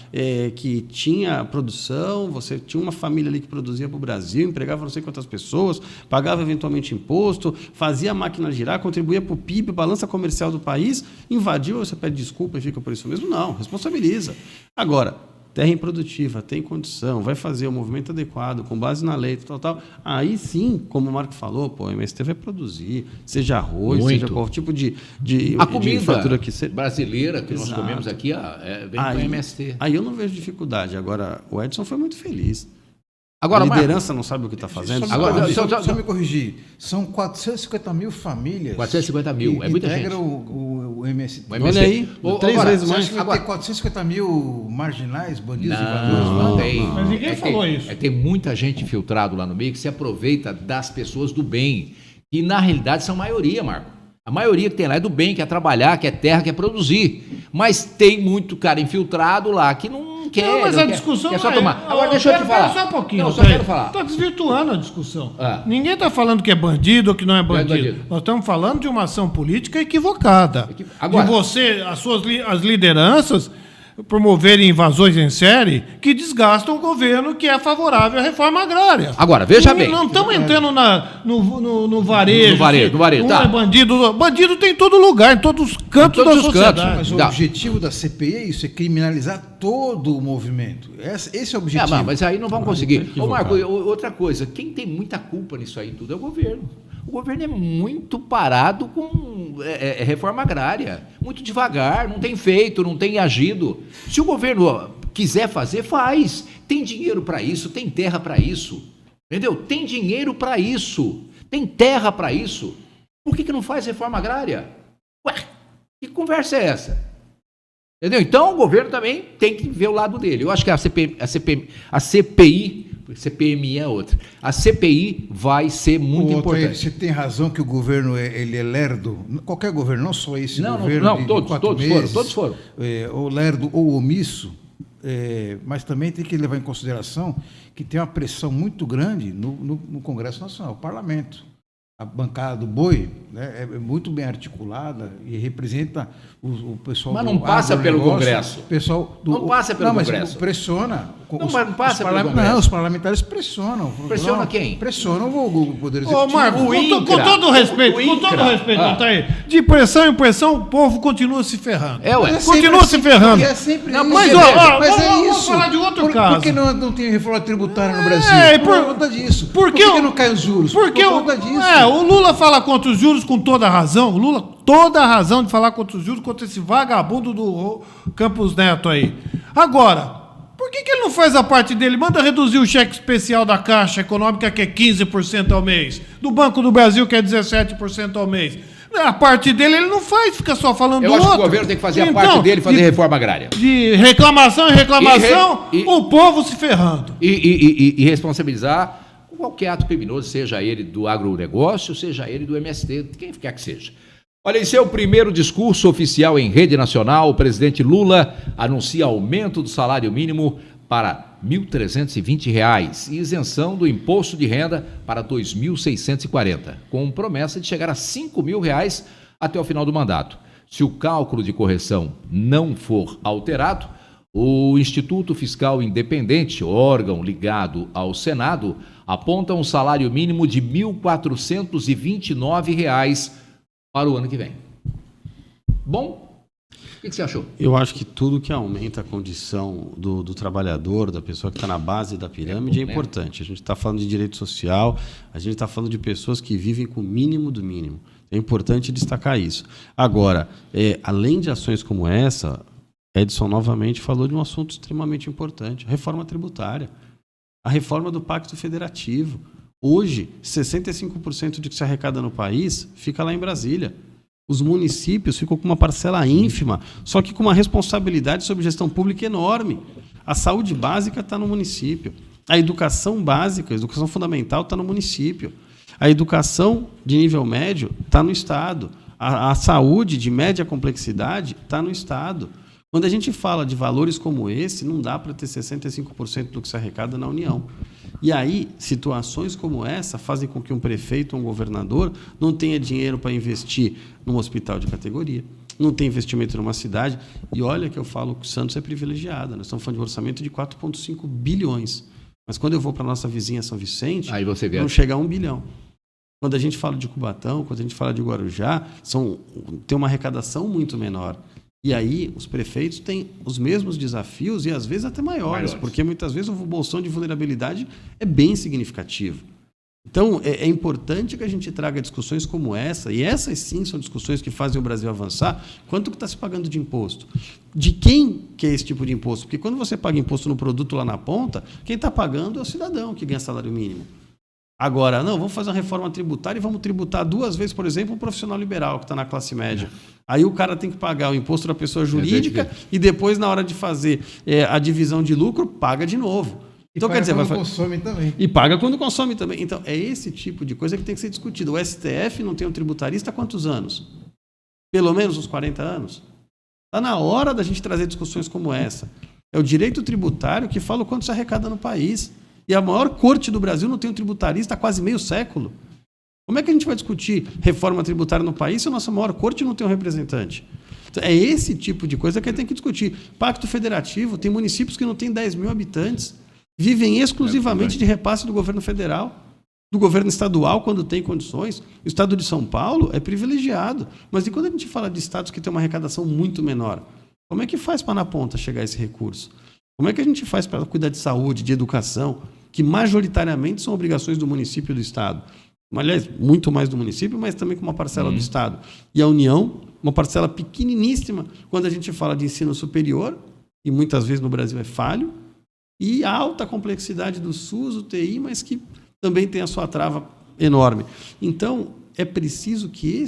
que tinha produção, você tinha uma família ali que produzia para o Brasil, empregava não sei quantas pessoas, pagava eventualmente imposto, fazia a máquina girar, contribuía para o PIB, balança comercial do país, invadiu, você pede desculpa e fica por isso mesmo? Não, responsabiliza. Agora, terra improdutiva, tem condição, vai fazer o movimento adequado, com base na lei, tal. Aí sim, como o Marco falou, o MST vai produzir, seja arroz, seja qual tipo de a comida que seja brasileira que nós comemos aqui vem do MST. Aí eu não vejo dificuldade. Agora, o Edson foi muito feliz. Agora, a liderança não sabe o que está fazendo. Só me corrigir. São 450 mil famílias. 450 mil, é muita gente. Integram o MST. Olha aí, 3 vezes mais. Você acha que vai ter 450 mil marginais, bandidos e invasores? Não tem. Mas ninguém falou isso. Tem muita gente infiltrado lá no meio que se aproveita das pessoas do bem. E, na realidade, são a maioria, Marco. A maioria que tem lá é do bem, quer trabalhar, quer terra, quer produzir. Mas tem muito cara infiltrado lá que não quer. Não, mas não a quer, discussão quer só não tomar. Agora deixa eu te falar. Só um pouquinho. Não, só quero falar. Está desvirtuando a discussão. Ah. Ninguém está falando que é bandido ou que não é bandido. bandido. Nós estamos falando de uma ação política equivocada. Agora- de você, as lideranças, promoverem invasões em série que desgastam o governo que é favorável à reforma agrária. Agora, veja bem. Não estamos entrando no varejo. No varejo, um tá. é bandido. Bandido tem em todo lugar, em todos os cantos todos da os sociedade. cantos, Mas o Dá. objetivo da CPI é isso, é criminalizar todo o movimento. Esse é o objetivo. Mas aí não vão conseguir. Ô, Marco, equivocado. outra coisa, quem tem muita culpa nisso aí tudo é o governo. O governo é muito parado com reforma agrária, muito devagar, não tem feito, não tem agido. Se o governo quiser fazer, faz. Tem dinheiro para isso, tem terra para isso. Entendeu? Tem dinheiro para isso, tem terra para isso. Por que não faz reforma agrária? Ué, que conversa é essa? Entendeu? Então o governo também tem que ver o lado dele. Eu acho que a CPMI é outra. A CPI vai ser muito importante. Você tem razão que o governo ele é lerdo. Qualquer governo, não só esse Não, governo não, de todos 4 meses, todos foram. Ou lerdo ou omisso, mas também tem que levar em consideração que tem uma pressão muito grande no Congresso Nacional, o Parlamento. A bancada do boi, né, é muito bem articulada e representa o pessoal. Mas não passa pelo Congresso. Pessoal Não passa pelo Congresso. Mas pressiona. Mas não passa pelo Congresso. Não, os parlamentares pressionam. Pressiona Não, quem? Pressionam o Poder Executivo. Ô, Marco, O com INCRA. todo respeito, O INCRA. Altair, de pressão em pressão, o povo continua se ferrando. É, ué. Continua se ferrando. É sempre Não, isso. mas, vamos falar de outro caso. Por que não tem reforma tributária no Brasil? Por conta disso. Por que não caem os juros? Porque por conta disso. o Lula fala contra os juros com toda a razão. O Lula, toda a razão de falar contra os juros, contra esse vagabundo do Campos Neto aí. Agora, por que ele não faz a parte dele? Manda reduzir o cheque especial da Caixa Econômica, que é 15% ao mês. Do Banco do Brasil, que é 17% ao mês. A parte dele ele não faz, fica só falando Eu do acho outro. que o governo tem que fazer a parte dele e fazer reforma agrária. De reclamação em reclamação, o povo se ferrando. E responsabilizar qualquer ato criminoso, seja ele do agronegócio, seja ele do MST, quem quer que seja. Olha, em seu primeiro discurso oficial em rede nacional, o presidente Lula anuncia aumento do salário mínimo para R$ 1.320 e isenção do imposto de renda para R$ 2.640, com promessa de chegar a R$ 5.000 até o final do mandato. Se o cálculo de correção não for alterado, o Instituto Fiscal Independente, órgão ligado ao Senado, aponta um salário mínimo de R$ 1.429 para o ano que vem. Bom? O que você achou? Eu acho que tudo que aumenta a condição do trabalhador, da pessoa que está na base da pirâmide, é importante. A gente está falando de direito social, a gente está falando de pessoas que vivem com o mínimo do mínimo. É importante destacar isso. Agora, além de ações como essa, Edson novamente falou de um assunto extremamente importante, a reforma tributária, a reforma do Pacto Federativo. Hoje, 65% do que se arrecada no país fica lá em Brasília. Os municípios ficam com uma parcela ínfima, só que com uma responsabilidade sobre gestão pública enorme. A saúde básica está no município. A educação básica, a educação fundamental está no município. A educação de nível médio está no Estado. A saúde de média complexidade está no Estado. Quando a gente fala de valores como esse, não dá para ter 65% do que se arrecada na União. E aí, situações como essa fazem com que um prefeito ou um governador não tenha dinheiro para investir num hospital de categoria, não tenha investimento numa cidade. E olha que eu falo que o Santos é privilegiado. Nós estamos falando de um orçamento de 4,5 bilhões. Mas quando eu vou para a nossa vizinha São Vicente, Aí você vê. não chega a 1 bilhão. Quando a gente fala de Cubatão, quando a gente fala de Guarujá, tem uma arrecadação muito menor. E aí os prefeitos têm os mesmos desafios e às vezes até maiores. Porque muitas vezes o bolsão de vulnerabilidade é bem significativo. Então é importante que a gente traga discussões como essa, e essas sim são discussões que fazem o Brasil avançar. Quanto que está se pagando de imposto? De quem que é esse tipo de imposto? Porque quando você paga imposto no produto lá na ponta, quem está pagando é o cidadão que ganha salário mínimo. Agora, não, vamos fazer uma reforma tributária e vamos tributar 2 vezes, por exemplo, um profissional liberal que está na classe média. Aí o cara tem que pagar o imposto da pessoa jurídica e depois, na hora de fazer a divisão de lucro, paga de novo. Então, quer dizer, consome também. E paga quando consome também. Então, é esse tipo de coisa que tem que ser discutido. O STF não tem um tributarista há quantos anos? Pelo menos uns 40 anos. Está na hora da gente trazer discussões como essa. É o direito tributário que fala o quanto se arrecada no país. E a maior corte do Brasil não tem um tributarista há quase meio século. Como é que a gente vai discutir reforma tributária no país se a nossa maior corte não tem um representante? Então, é esse tipo de coisa que a gente tem que discutir. Pacto federativo, tem municípios que não têm 10 mil habitantes, vivem exclusivamente de repasse do governo federal, do governo estadual, quando tem condições. O estado de São Paulo é privilegiado. Mas e quando a gente fala de estados que têm uma arrecadação muito menor? Como é que faz para, na ponta, chegar a esse recurso? Como é que a gente faz para cuidar de saúde, de educação, que majoritariamente são obrigações do município e do estado? Aliás, muito mais do município, mas também com uma parcela do estado. E a União, uma parcela pequeniníssima, quando a gente fala de ensino superior, e muitas vezes no Brasil é falho, e a alta complexidade do SUS, o TI, mas que também tem a sua trava enorme. Então, é preciso que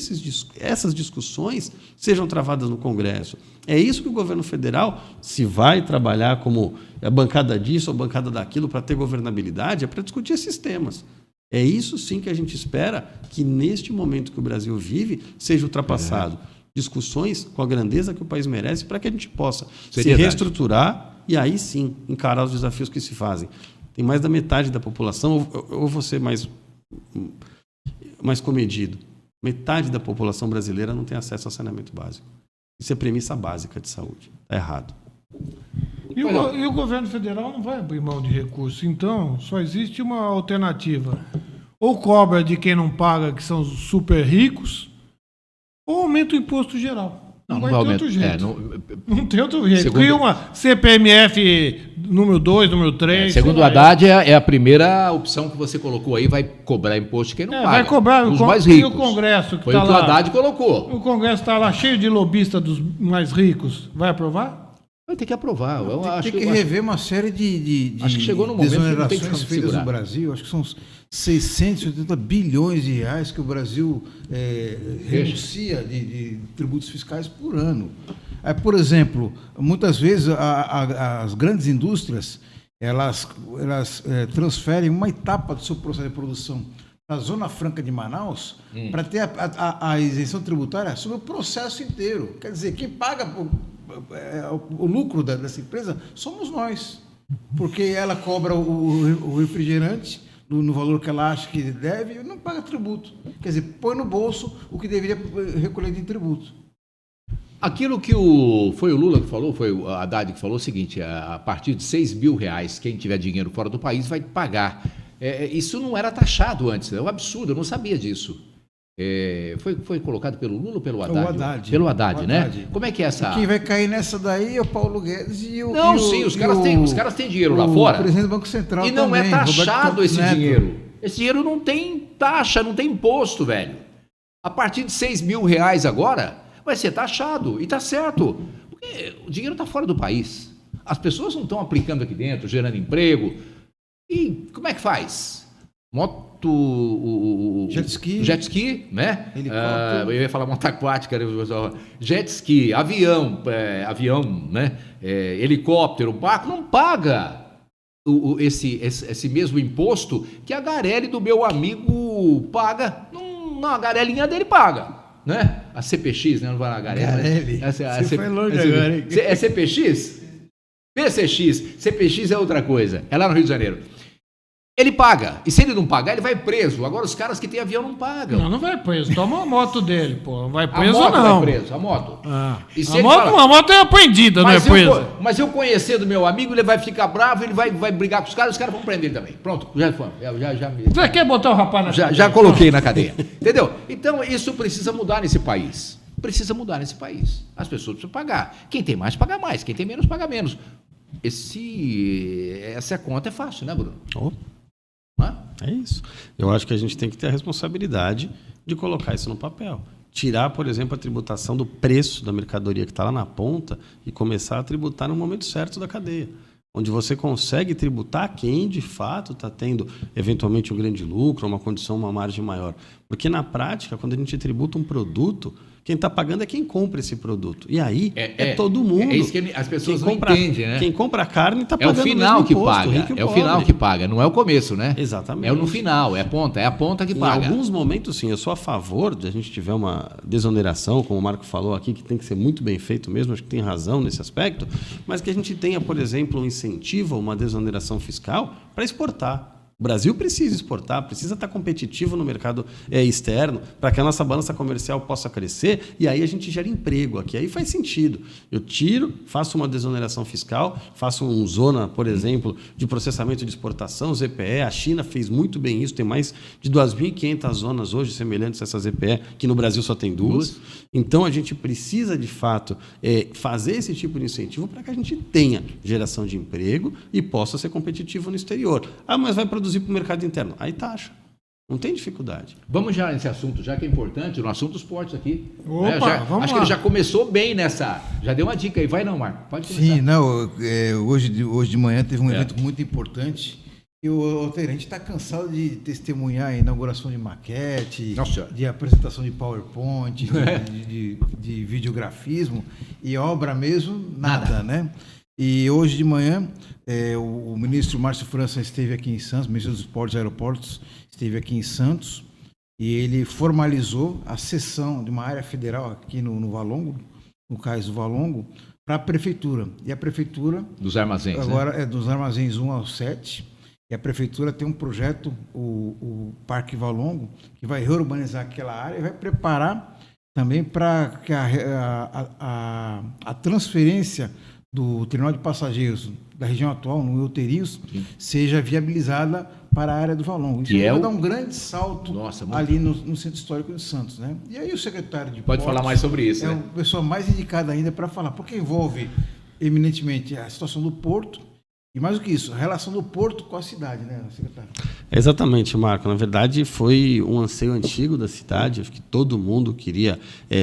essas discussões sejam travadas no Congresso. É isso que o governo federal, se vai trabalhar como a bancada disso ou a bancada daquilo para ter governabilidade, é para discutir esses temas. É isso sim que a gente espera que neste momento que o Brasil vive seja ultrapassado. Discussões com a grandeza que o país merece para que a gente possa se reestruturar e aí sim encarar os desafios que se fazem. Tem mais da metade da população, ou vou ser mais comedido, metade da população brasileira não tem acesso ao saneamento básico. Isso é premissa básica de saúde. Está errado. E o governo federal não vai abrir mão de recursos. Então, só existe uma alternativa. Ou cobra de quem não paga, que são os super ricos, ou aumenta o imposto geral. Não vai ter outro jeito. Não tem outro jeito. Cria uma CPMF número 2, número 3. Segundo o Haddad, é a primeira opção que você colocou aí, vai cobrar imposto de quem não paga. Vai cobrar os mais ricos. E o Congresso que foi o que o Haddad colocou. O Congresso está lá cheio de lobistas dos mais ricos. Vai aprovar? Vai ter que aprovar. Tem que rever uma série de acho que chegou no momento desonerações que não tem que feitas no Brasil. Acho que são 680 bilhões de reais que o Brasil renuncia de tributos fiscais por ano. Por exemplo, muitas vezes as grandes indústrias elas transferem uma etapa do seu processo de produção para a Zona Franca de Manaus para ter a isenção tributária sobre o processo inteiro. Quer dizer, quem paga o lucro dessa empresa somos nós, porque ela cobra o refrigerante no valor que ela acha que deve e não paga tributo. Quer dizer, põe no bolso o que deveria recolher de tributo. Aquilo que foi o Lula que falou, foi o Haddad que falou o seguinte: a partir de R$6 mil, quem tiver dinheiro fora do país vai pagar. Isso não era taxado antes, é um absurdo, eu não sabia disso. Foi colocado pelo Lula ou pelo Haddad? Pelo Haddad, né? Como é que é essa... Quem vai cair nessa daí é o Paulo Guedes e o... Não, sim, os caras têm dinheiro lá fora. O presidente do Banco Central e não também, é taxado esse Neto. dinheiro. Esse dinheiro não tem taxa, não tem imposto, velho. A partir de R$6 mil agora, vai ser taxado. E tá certo. Porque o dinheiro está fora do país. As pessoas não estão aplicando aqui dentro, gerando emprego. E como é que faz? Jet ski, né? Eu ia falar moto aquática, jet ski, avião, né? Helicóptero, barco, não paga esse mesmo imposto que a Garelli do meu amigo paga. Não, a Garelinha dele paga, né? A CPX, né? Não vai na Garelli. Você foi longe agora, hein? É CPX? PCX. CPX é outra coisa. É lá no Rio de Janeiro. Ele paga. E se ele não pagar, ele vai preso. Agora, os caras que têm avião não pagam. Não vai preso. Toma a moto dele, pô. Não vai preso, não. Vai preso, a moto. E se a moto é apreendida, não é preso. Mas eu conhecendo meu amigo, ele vai ficar bravo, ele vai brigar com os caras vão prender ele também. Pronto, já Você quer botar o rapaz na cadeia? Já coloquei na cadeia. Entendeu? Então, isso precisa mudar nesse país. As pessoas precisam pagar. Quem tem mais, paga mais. Quem tem menos, paga menos. Essa conta é fácil, né, Bruno? É isso. Eu acho que a gente tem que ter a responsabilidade de colocar isso no papel. Tirar, por exemplo, a tributação do preço da mercadoria que está lá na ponta e começar a tributar no momento certo da cadeia. Onde você consegue tributar quem, de fato, está tendo, eventualmente, um grande lucro, uma condição, uma margem maior. Porque, na prática, quando a gente tributa um produto, Quem está pagando é quem compra esse produto. E aí é todo mundo. É isso que as pessoas não entendem, né? Quem compra a carne está É o pagando final o mesmo que imposto, paga. rico e É o pobre. final que paga, não é o começo, né? Exatamente. É no final, é a ponta que paga. Em alguns momentos, sim, eu sou a favor de a gente tiver uma desoneração, como o Marco falou aqui, que tem que ser muito bem feito mesmo, acho que tem razão nesse aspecto, mas que a gente tenha, por exemplo, um incentivo, uma desoneração fiscal para exportar. O Brasil precisa exportar, precisa estar competitivo no mercado externo para que a nossa balança comercial possa crescer e aí a gente gera emprego aqui. Aí faz sentido. Eu tiro, faço uma desoneração fiscal, faço um zona, por exemplo, de processamento de exportação, ZPE. A China fez muito bem isso, tem mais de 2.500 zonas hoje semelhantes a essa ZPE, que no Brasil só tem duas. Então a gente precisa, de fato, fazer esse tipo de incentivo para que a gente tenha geração de emprego e possa ser competitivo no exterior. Ah, mas vai produzir para o mercado interno. Aí taxa. Não tem dificuldade. Vamos já nesse assunto, já que é importante, no assunto dos portos aqui. Opa, vamos acho lá. que ele já começou bem nessa. Já deu uma dica aí. Vai não, Marco. Pode começar. Sim, não, hoje de manhã teve um evento muito importante. E o a gente está cansado de testemunhar a inauguração de maquete, de apresentação de PowerPoint, de videografismo, e obra mesmo, nada, né? E hoje de manhã, o ministro Márcio França esteve aqui em Santos, ministro dos Portos e Aeroportos, esteve aqui em Santos, e ele formalizou a cessão de uma área federal aqui no Valongo, no Cais do Valongo, para a prefeitura. E a prefeitura... Dos armazéns, agora né? é dos armazéns 1 ao 7, e a prefeitura tem um projeto, o Parque Valongo, que vai reurbanizar aquela área e vai preparar também para que a transferência do terminal de passageiros da região atual, no Elterius, seja viabilizada para a área do Valongo. Isso vai dar um grande salto ali no Centro Histórico de Santos, né? E aí o secretário de Pode falar mais sobre isso, né? É a pessoa mais indicada ainda para falar, porque envolve eminentemente a situação do porto e, mais do que isso, a relação do porto com a cidade, né, secretário? Exatamente, Marco. Na verdade, foi um anseio antigo da cidade. Acho que todo mundo queria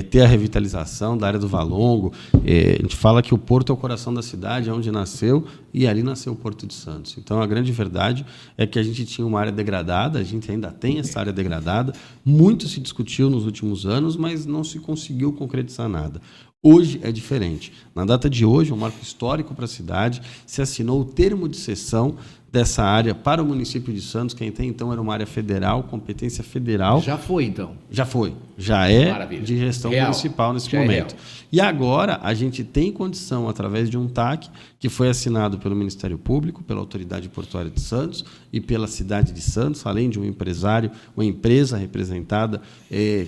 ter a revitalização da área do Valongo. A gente fala que o porto é o coração da cidade, é onde nasceu, e ali nasceu o Porto de Santos. Então, a grande verdade é que a gente tinha uma área degradada, a gente ainda tem essa área degradada. Muito se discutiu nos últimos anos, mas não se conseguiu concretizar nada. Hoje é diferente. Na data de hoje, um marco histórico para a cidade, se assinou o termo de cessão dessa área para o município de Santos, que até então era uma área federal, competência federal. Já foi, então? Já foi. Já é Maravilha. De gestão municipal nesse Já momento. É real. E agora a gente tem condição, através de um TAC, que foi assinado pelo Ministério Público, pela Autoridade Portuária de Santos e pela cidade de Santos, além de um empresário, uma empresa representada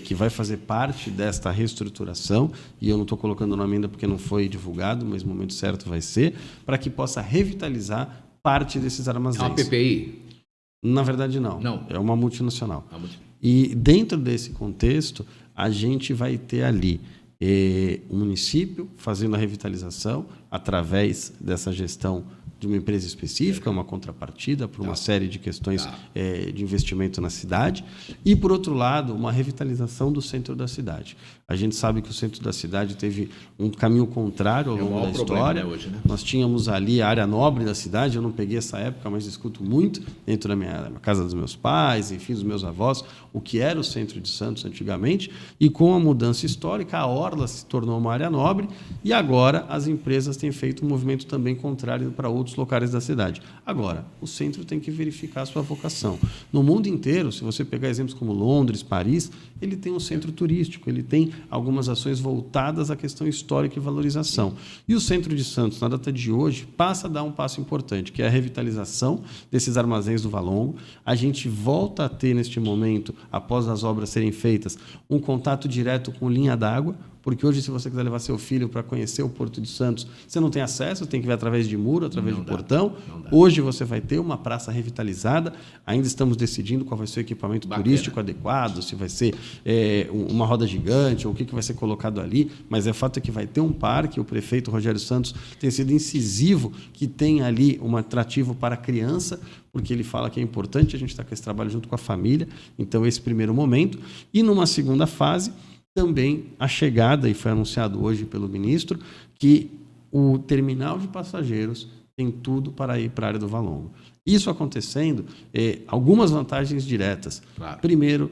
que vai fazer parte desta reestruturação, e eu não estou colocando o nome ainda porque não foi divulgado, mas no momento certo vai ser, para que possa revitalizar parte desses armazéns. É uma PPI? Na verdade, não. Não. É uma multinacional. E dentro desse contexto, a gente vai ter ali o município fazendo a revitalização através dessa gestão de uma empresa específica, uma contrapartida por uma série de questões de investimento na cidade, e, por outro lado, uma revitalização do centro da cidade. A gente sabe que o centro da cidade teve um caminho contrário ao longo da história. Problema, né, hoje, né? Nós tínhamos ali a área nobre da cidade, eu não peguei essa época, mas discuto muito dentro da minha casa dos meus pais, enfim, dos meus avós, o que era o centro de Santos antigamente, e com a mudança histórica, a orla se tornou uma área nobre, e agora as empresas têm feito um movimento também contrário para outros locais da cidade. Agora, o centro tem que verificar a sua vocação. No mundo inteiro, se você pegar exemplos como Londres, Paris, ele tem um centro turístico, ele tem algumas ações voltadas à questão histórica e valorização. E o centro de Santos, na data de hoje, passa a dar um passo importante, que é a revitalização desses armazéns do Valongo. A gente volta a ter, neste momento, após as obras serem feitas, um contato direto com linha d'água, porque hoje, se você quiser levar seu filho para conhecer o Porto de Santos, você não tem acesso, tem que ver através de muro, através de portão. Hoje você vai ter uma praça revitalizada, ainda estamos decidindo qual vai ser o equipamento turístico adequado, se vai ser uma roda gigante, ou o que vai ser colocado ali, mas o fato é que vai ter um parque. O prefeito Rogério Santos tem sido incisivo que tem ali um atrativo para a criança, porque ele fala que é importante a gente estar com esse trabalho junto com a família. Então, esse primeiro momento. E numa segunda fase, também a chegada, e foi anunciado hoje pelo ministro, que o terminal de passageiros tem tudo para ir para a área do Valongo. Isso acontecendo, algumas vantagens diretas. Claro. Primeiro,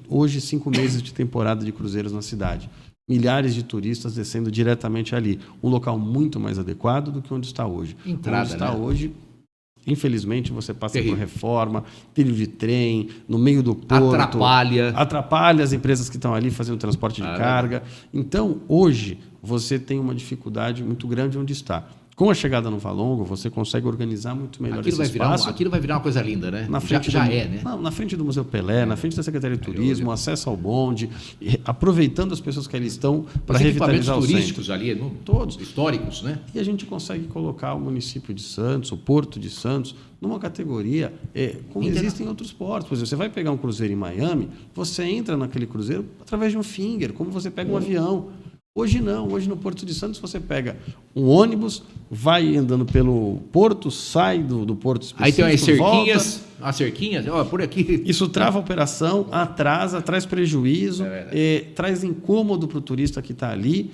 hoje 5 meses de temporada de cruzeiros na cidade. milhares de turistas descendo diretamente ali. Um local muito mais adequado do que onde está hoje. Entrada, onde está né? hoje, infelizmente, você passa Terrível. por reforma, trilho de trem, no meio do porto. Atrapalha as empresas que estão ali fazendo transporte de carga. Então, hoje, você tem uma dificuldade muito grande onde está. Com a chegada no Valongo, você consegue organizar muito melhor Aquilo esse espaço. aquilo vai virar uma coisa linda, né? Na frente né? Não, na frente do Museu Pelé, na frente da Secretaria de Turismo, acesso ao bonde, aproveitando as pessoas que ali estão para revitalizar o centro. Turísticos ali, todos históricos, né? E a gente consegue colocar o município de Santos, o Porto de Santos, numa categoria como existe em outros portos. Por exemplo, você vai pegar um cruzeiro em Miami, você entra naquele cruzeiro através de um finger, como você pega um avião. Hoje não, hoje no Porto de Santos você pega um ônibus, vai andando pelo porto, sai do porto específico, aí tem umas cerquinhas, volta. As cerquinhas, ó, por aqui. Isso trava a operação, atrasa, traz prejuízo, traz incômodo para o turista que está ali.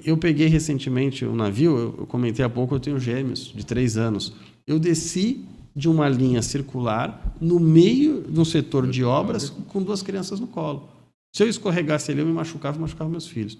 Eu peguei recentemente um navio, eu comentei há pouco, eu tenho gêmeos de 3 anos. Eu desci de uma linha circular no meio de um setor de obras com 2 crianças no colo. Se eu escorregasse ali, eu me machucava e machucava meus filhos.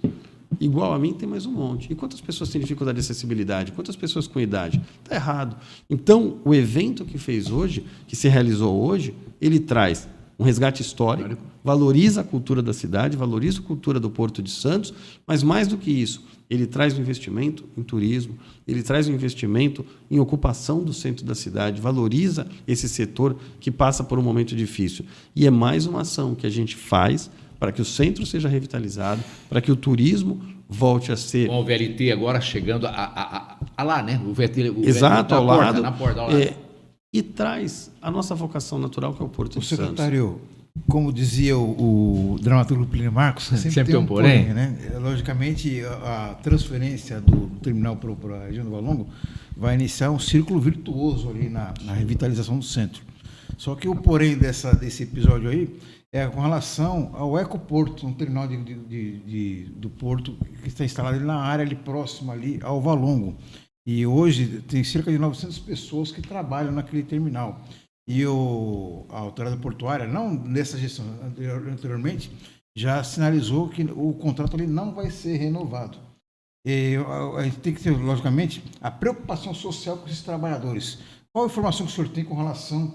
Igual a mim, tem mais um monte. E quantas pessoas têm dificuldade de acessibilidade? Quantas pessoas com idade? Está errado. Então, o evento que fez hoje, que se realizou hoje, ele traz um resgate histórico, valoriza a cultura da cidade, valoriza a cultura do Porto de Santos, mas mais do que isso, ele traz um investimento em turismo, ele traz um investimento em ocupação do centro da cidade, valoriza esse setor que passa por um momento difícil. E é mais uma ação que a gente faz para que o centro seja revitalizado, para que o turismo volte a ser... Com o VLT agora chegando a lá, né? O VLT, exato, ao lado. Na porta, ao lado. E traz a nossa vocação natural, que é o Porto de Santos. Secretário, como dizia o dramaturgo Plínio Marcos, sempre tem um porém, né? Logicamente, a transferência do terminal para a região do Valongo vai iniciar um círculo virtuoso ali na revitalização do centro. Só que o porém desse episódio aí é com relação ao Ecoporto, um terminal do porto que está instalado ali na área ali próxima ali ao Valongo. E hoje tem cerca de 900 pessoas que trabalham naquele terminal. E a autoridade portuária, não nessa gestão, anteriormente, já sinalizou que o contrato ali não vai ser renovado. E a gente tem que ter, logicamente, a preocupação social com esses trabalhadores. Qual a informação que o senhor tem com relação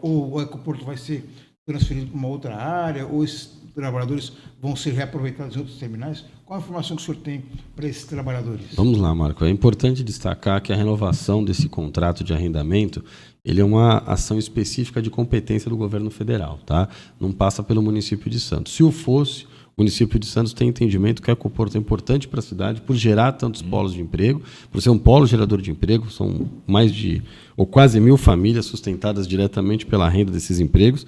ou o Ecoporto vai ser transferido para uma outra área, ou esses trabalhadores vão ser reaproveitados em outros terminais? Qual a informação que o senhor tem para esses trabalhadores? Vamos lá, Marco. É importante destacar que a renovação desse contrato de arrendamento, ele é uma ação específica de competência do governo federal, tá? Não passa pelo município de Santos. Se o fosse, o município de Santos tem entendimento que o Ecoporto é importante para a cidade por gerar tantos polos de emprego, por ser um polo gerador de emprego, são quase 1.000 famílias sustentadas diretamente pela renda desses empregos.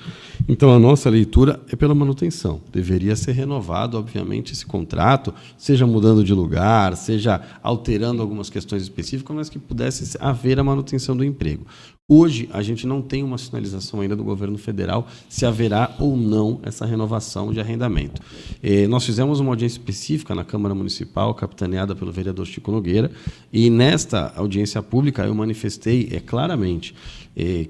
Então, a nossa leitura é pela manutenção. Deveria ser renovado, obviamente, esse contrato, seja mudando de lugar, seja alterando algumas questões específicas, mas que pudesse haver a manutenção do emprego. Hoje, a gente não tem uma sinalização ainda do governo federal se haverá ou não essa renovação de arrendamento. Nós fizemos uma audiência específica na Câmara Municipal, capitaneada pelo vereador Chico Nogueira, e nesta audiência pública eu manifestei claramente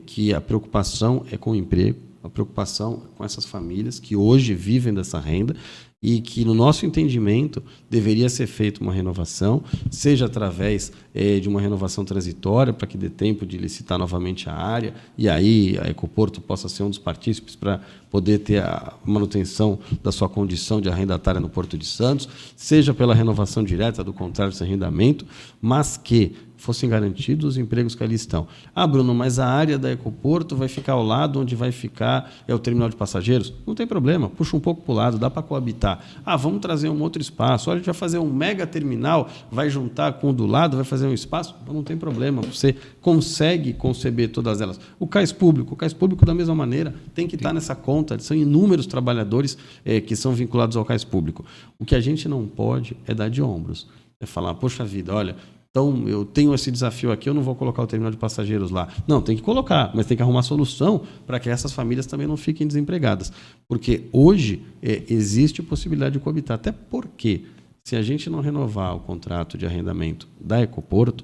que a preocupação é com o emprego, a preocupação com essas famílias que hoje vivem dessa renda e que, no nosso entendimento, deveria ser feita uma renovação, seja através de uma renovação transitória, para que dê tempo de licitar novamente a área, e aí a Ecoporto possa ser um dos partícipes para poder ter a manutenção da sua condição de arrendatária no Porto de Santos, seja pela renovação direta do contrato de arrendamento, mas que fossem garantidos os empregos que ali estão. Ah, Bruno, mas a área da Ecoporto vai ficar ao lado onde vai ficar o terminal de passageiros? Não tem problema, puxa um pouco para o lado, dá para coabitar. Ah, vamos trazer um outro espaço, olha, a gente vai fazer um mega terminal, vai juntar com o do lado, vai fazer um espaço? Não tem problema, você consegue conceber todas elas. O cais público da mesma maneira, tem que estar nessa conta, são inúmeros trabalhadores que são vinculados ao cais público. O que a gente não pode é dar de ombros, é falar, poxa vida, olha, então, eu tenho esse desafio aqui, eu não vou colocar o terminal de passageiros lá. Não, tem que colocar, mas tem que arrumar solução para que essas famílias também não fiquem desempregadas. Porque hoje existe possibilidade de coabitar. Até porque, se a gente não renovar o contrato de arrendamento da Ecoporto,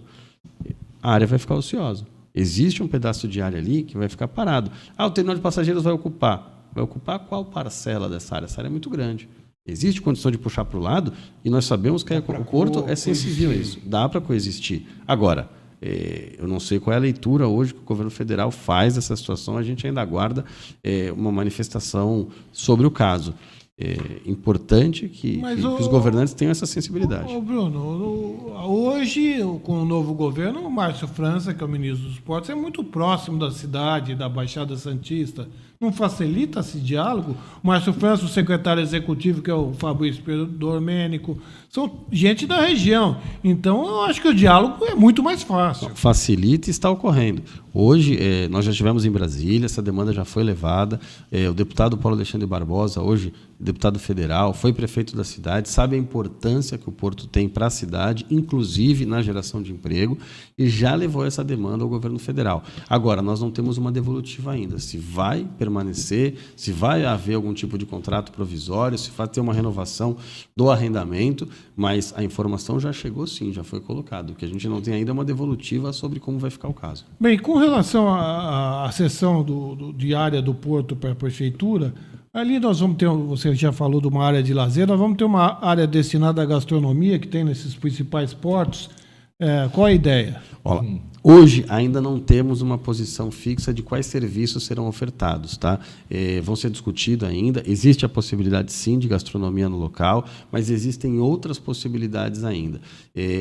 a área vai ficar ociosa. Existe um pedaço de área ali que vai ficar parado. Ah, o terminal de passageiros vai ocupar. Vai ocupar qual parcela dessa área? Essa área é muito grande. Existe condição de puxar para o lado e nós sabemos que o Porto é sensível a isso. Dá para coexistir. Agora, eu não sei qual é a leitura hoje que o governo federal faz dessa situação. A gente ainda aguarda uma manifestação sobre o caso. É importante que os governantes tenham essa sensibilidade. Bruno, hoje, com o novo governo, o Márcio França, que é o ministro dos Portos, é muito próximo da cidade, da Baixada Santista. Não facilita esse diálogo? O Márcio França, o secretário executivo, que é o Fabrício Domênico, são gente da região. Então, eu acho que o diálogo é muito mais fácil. Facilita e está ocorrendo. Hoje, nós já estivemos em Brasília, essa demanda já foi levada. O deputado Paulo Alexandre Barbosa, hoje deputado federal, foi prefeito da cidade, sabe a importância que o Porto tem para a cidade, inclusive na geração de emprego, e já levou essa demanda ao governo federal. Agora, nós não temos uma devolutiva ainda. Se vai permanecer, se vai haver algum tipo de contrato provisório, se vai ter uma renovação do arrendamento, mas a informação já chegou sim, já foi colocado. O que a gente não tem ainda é uma devolutiva sobre como vai ficar o caso. Bem, com relação à cessão de área do Porto para a prefeitura, ali nós vamos ter, você já falou de uma área de lazer, nós vamos ter uma área destinada à gastronomia que tem nesses principais portos. Qual a ideia? Olha, hoje ainda não temos uma posição fixa de quais serviços serão ofertados, tá? Vão ser discutidos ainda. Existe a possibilidade, sim, de gastronomia no local, mas existem outras possibilidades ainda.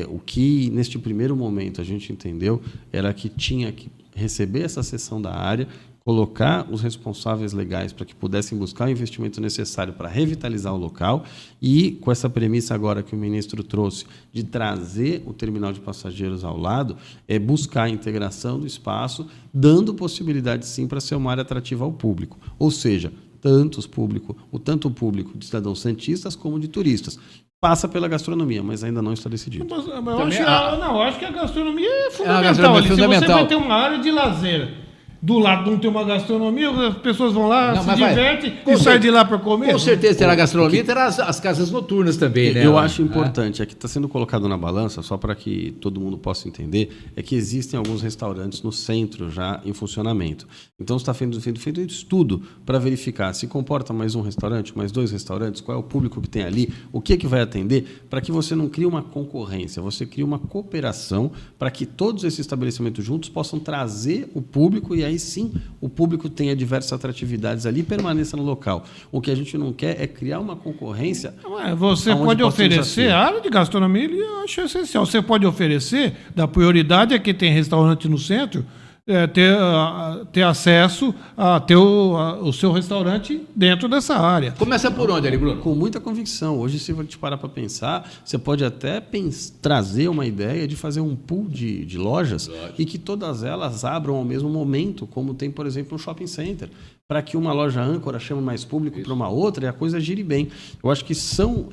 O que, neste primeiro momento, a gente entendeu era que tinha que receber essa cessão da área, colocar os responsáveis legais para que pudessem buscar o investimento necessário para revitalizar o local e, com essa premissa agora que o ministro trouxe de trazer o terminal de passageiros ao lado, buscar a integração do espaço, dando possibilidade, sim, para ser uma área atrativa ao público. Ou seja, tanto o público de cidadãos santistas como de turistas. Passa pela gastronomia, mas ainda não está decidido. Eu acho que a gastronomia é fundamental. Se você vai ter uma área de lazer, do lado não tem uma gastronomia, as pessoas vão lá, se divertem e saem de lá para comer. Com certeza terá gastronomia e terá as casas noturnas também, né? Eu acho importante, aqui está sendo colocado na balança, só para que todo mundo possa entender, é que existem alguns restaurantes no centro já em funcionamento. Então está feito um estudo para verificar se comporta mais um restaurante, mais 2 restaurantes, qual é o público que tem ali, o que vai atender, para que você não crie uma concorrência, você crie uma cooperação para que todos esses estabelecimentos juntos possam trazer o público e aí sim o público tenha diversas atratividades ali e permaneça no local. O que a gente não quer é criar uma concorrência. Você pode oferecer, a área de gastronomia eu acho essencial. Você pode oferecer, da prioridade é que tem restaurante no centro, ter acesso a ter o seu restaurante dentro dessa área. Começa por onde ali, Bruno? Com muita convicção. Hoje, se você parar para pensar, você pode até trazer uma ideia de fazer um pool de lojas e que todas elas abram ao mesmo momento, como tem, por exemplo, um shopping center, para que uma loja âncora chame mais público para uma outra e a coisa gire bem. Eu acho que são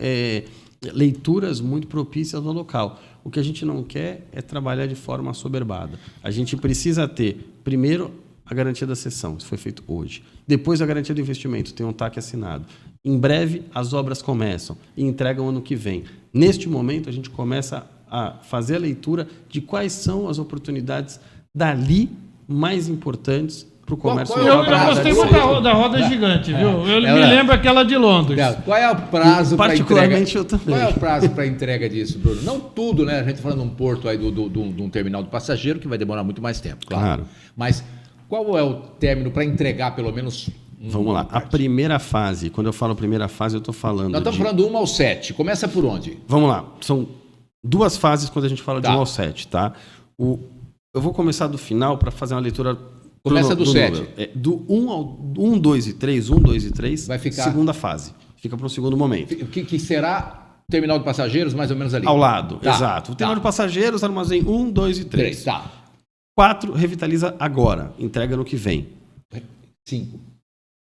leituras muito propícias no local. O que a gente não quer é trabalhar de forma assoberbada. A gente precisa ter, primeiro, a garantia da cessão, isso foi feito hoje. Depois, a garantia do investimento, tem um TAC assinado. Em breve, as obras começam e entregam ano que vem. Neste momento, a gente começa a fazer a leitura de quais são as oportunidades dali mais importantes para o comércio local. Eu gostei muito da roda gigante, viu? Eu me lembro aquela de Londres. Qual é o prazo para entrega? Particularmente eu também. Qual é o prazo para entrega disso, Bruno? Não tudo, né? A gente está falando de um porto aí de um terminal de passageiro que vai demorar muito mais tempo, claro. Mas qual é o término para entregar, pelo menos? Vamos lá. A primeira fase, quando eu falo primeira fase, eu estou falando. Nós estamos falando do 1 ao 7. Começa por onde? Vamos lá. São 2 fases quando a gente fala de 1 ao 7, tá? Eu vou começar do final para fazer uma leitura. Começa do 7. Do 1 ao 1, 2 e 3, 1, 2 e 3, vai ficar segunda fase. Fica para um segundo momento. Que será o terminal de passageiros, mais ou menos ali. Ao lado, exato. O terminal de passageiros, armazém 1, 2 e 3. 4, revitaliza agora, entrega no que vem.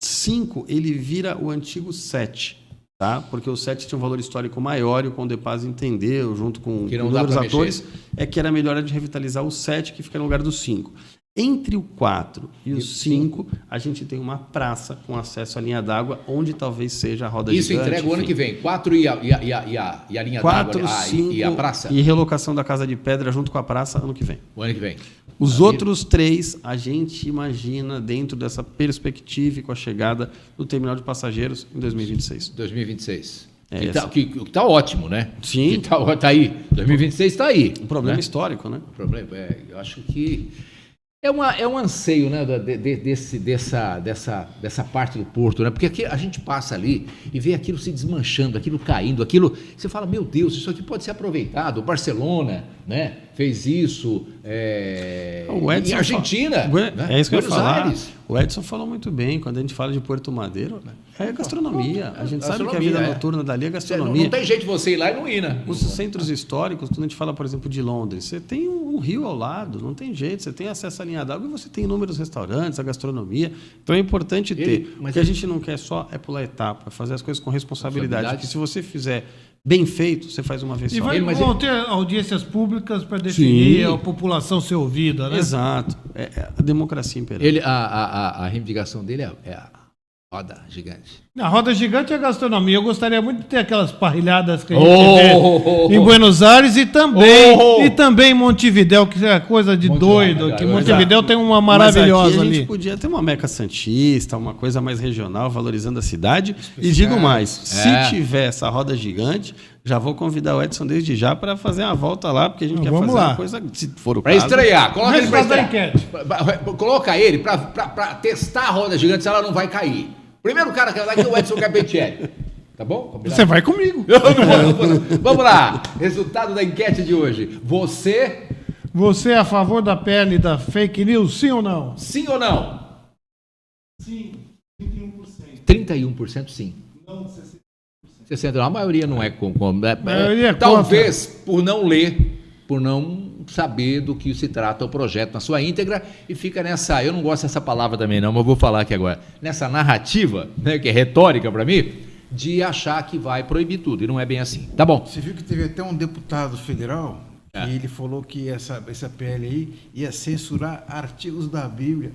5, ele vira o antigo 7. Tá? Porque o 7 tinha um valor histórico maior e o Condepaz entendeu, junto com outros atores, que era melhor de revitalizar o 7, que fica no lugar do 5. Entre o 4 e o 5, a gente tem uma praça com acesso à linha d'água, onde talvez seja a roda gigante. Isso entrega o ano que vem. 4 e a linha d'água e a praça. E relocação da Casa de Pedra junto com a praça ano que vem. O ano que vem. Os outros 3, a gente imagina dentro dessa perspectiva e com a chegada do terminal de passageiros em 2026. 2026. Que tá ótimo, né? Sim. Que tá aí. 2026 está aí. Um problema né? histórico, né? O problema eu acho que é um anseio, né, dessa parte do Porto, né? Porque aqui a gente passa ali e vê aquilo se desmanchando, aquilo caindo, aquilo. Você fala, meu Deus, isso aqui pode ser aproveitado. O Barcelona, né, fez isso. O Edson em Argentina. né? É isso que eu ia Buenos falar. Aires. O Edson falou muito bem. Quando a gente fala de Porto Madeiro, é gastronomia. A gente sabe que a vida noturna dali é gastronomia. Não tem jeito de você ir lá e não ir, né? Os centros históricos, quando a gente fala, por exemplo, de Londres, você tem um rio ao lado, não tem jeito, você tem acesso à linha d'água e você tem inúmeros restaurantes, a gastronomia. Então é importante ter. O que a gente não quer só é pular etapa, é fazer as coisas com responsabilidade. Porque se você fizer bem feito, você faz uma vez só. E vão ter audiências públicas para definir a população ser ouvida, né? Exato. A democracia imperante. A reivindicação dele é a roda gigante. A roda gigante é a gastronomia. Eu gostaria muito de ter aquelas parrilhadas que a gente vê em Buenos Aires e também em Montevidéu, que é coisa de doido. Que Montevidéu tem uma maravilhosa Mas aqui ali. A gente podia ter uma Meca Santista, uma coisa mais regional, valorizando a cidade. E digo mais, se tiver essa roda gigante, já vou convidar o Edson desde já para fazer uma volta lá, porque a gente quer fazer uma coisa, se for o caso. Para estrear, coloca ele para estrear. enquete. Coloca ele para testar a roda gigante se ela não vai cair. Primeiro cara que vai aqui é o Edson Carpentieri. Tá bom? Combinado? Você vai comigo. Vamos lá. Resultado da enquete de hoje. Você é a favor da pele da fake news, sim ou não? Sim ou não? Sim, 31%. 31% sim. Não, 60%. A maioria não é com maioria talvez por não ler, por não saber do que se trata o projeto na sua íntegra e fica nessa, eu não gosto dessa palavra também não, mas eu vou falar aqui agora, nessa narrativa, né, que é retórica para mim, de achar que vai proibir tudo, e não é bem assim. Tá bom. Você viu que teve até um deputado federal que ele falou que essa PL aí ia censurar artigos da Bíblia,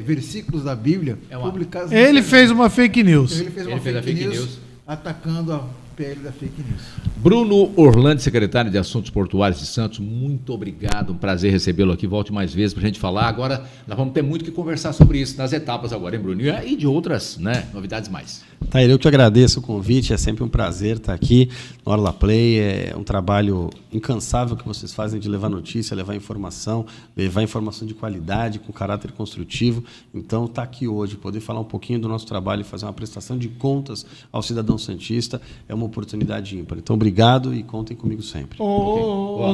versículos da Bíblia publicados. Ele fez uma fake news. Ele fez uma fake news atacando a PL da fake news. Bruno Orlandi, secretário de Assuntos Portuários de Santos, muito obrigado, um prazer recebê-lo aqui, volte mais vezes para a gente falar. Agora, nós vamos ter muito que conversar sobre isso nas etapas agora, hein, Bruno? E de outras, né, novidades mais. Taíra, eu te agradeço o convite, é sempre um prazer estar aqui no Orla Play, é um trabalho incansável que vocês fazem de levar notícia, levar informação de qualidade, com caráter construtivo. Então, estar aqui hoje, poder falar um pouquinho do nosso trabalho e fazer uma prestação de contas ao cidadão santista é uma oportunidade ímpar. Então, obrigado e contem comigo sempre.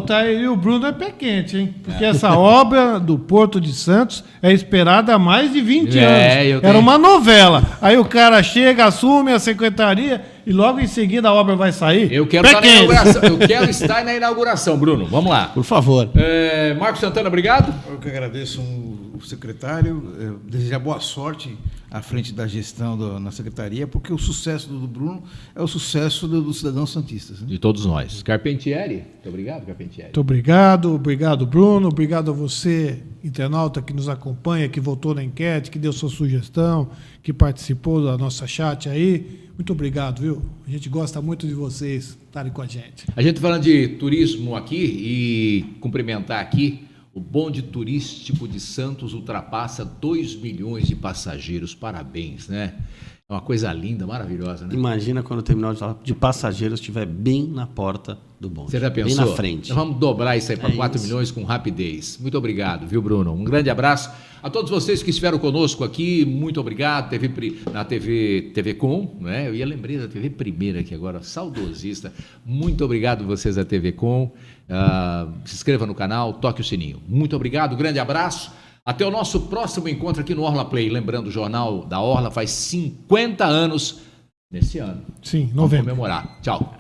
Taíra, o Bruno é pé quente, hein? Porque essa obra do Porto de Santos é esperada há mais de 20 anos. Era uma novela. Aí o cara chega, assume a secretaria e logo em seguida a obra vai sair. Eu quero estar na inauguração. Eu quero estar na inauguração, Bruno. Vamos lá. Por favor. Marcos Santana, obrigado. Eu que agradeço o secretário, desejar boa sorte à frente da gestão na secretaria, porque o sucesso do Bruno é o sucesso dos cidadãos santistas. Né? De todos nós. Carpentieri, muito obrigado, Carpentieri. Muito obrigado, Bruno. Obrigado a você, internauta, que nos acompanha, que votou na enquete, que deu sua sugestão, que participou da nossa chat aí. Muito obrigado, viu? A gente gosta muito de vocês estarem com a gente. A gente falando de turismo aqui e cumprimentar aqui, o bonde turístico de Santos ultrapassa 2 milhões de passageiros. Parabéns, né? É uma coisa linda, maravilhosa, né? Imagina quando o terminal de passageiros estiver bem na porta do bonde. Você já pensou? Bem na frente. Então vamos dobrar isso aí para 4 milhões com rapidez. Muito obrigado, viu, Bruno? Um grande abraço a todos vocês que estiveram conosco aqui. Muito obrigado. Na TV Com, né? Eu lembrei da TV Primeira aqui agora, saudosista. Muito obrigado vocês da TV Com. Se inscreva no canal, toque o sininho. Muito obrigado, grande abraço. Até o nosso próximo encontro aqui no Orla Play. Lembrando, o Jornal da Orla faz 50 anos nesse ano. Sim, novembro. Vamos comemorar. Tchau.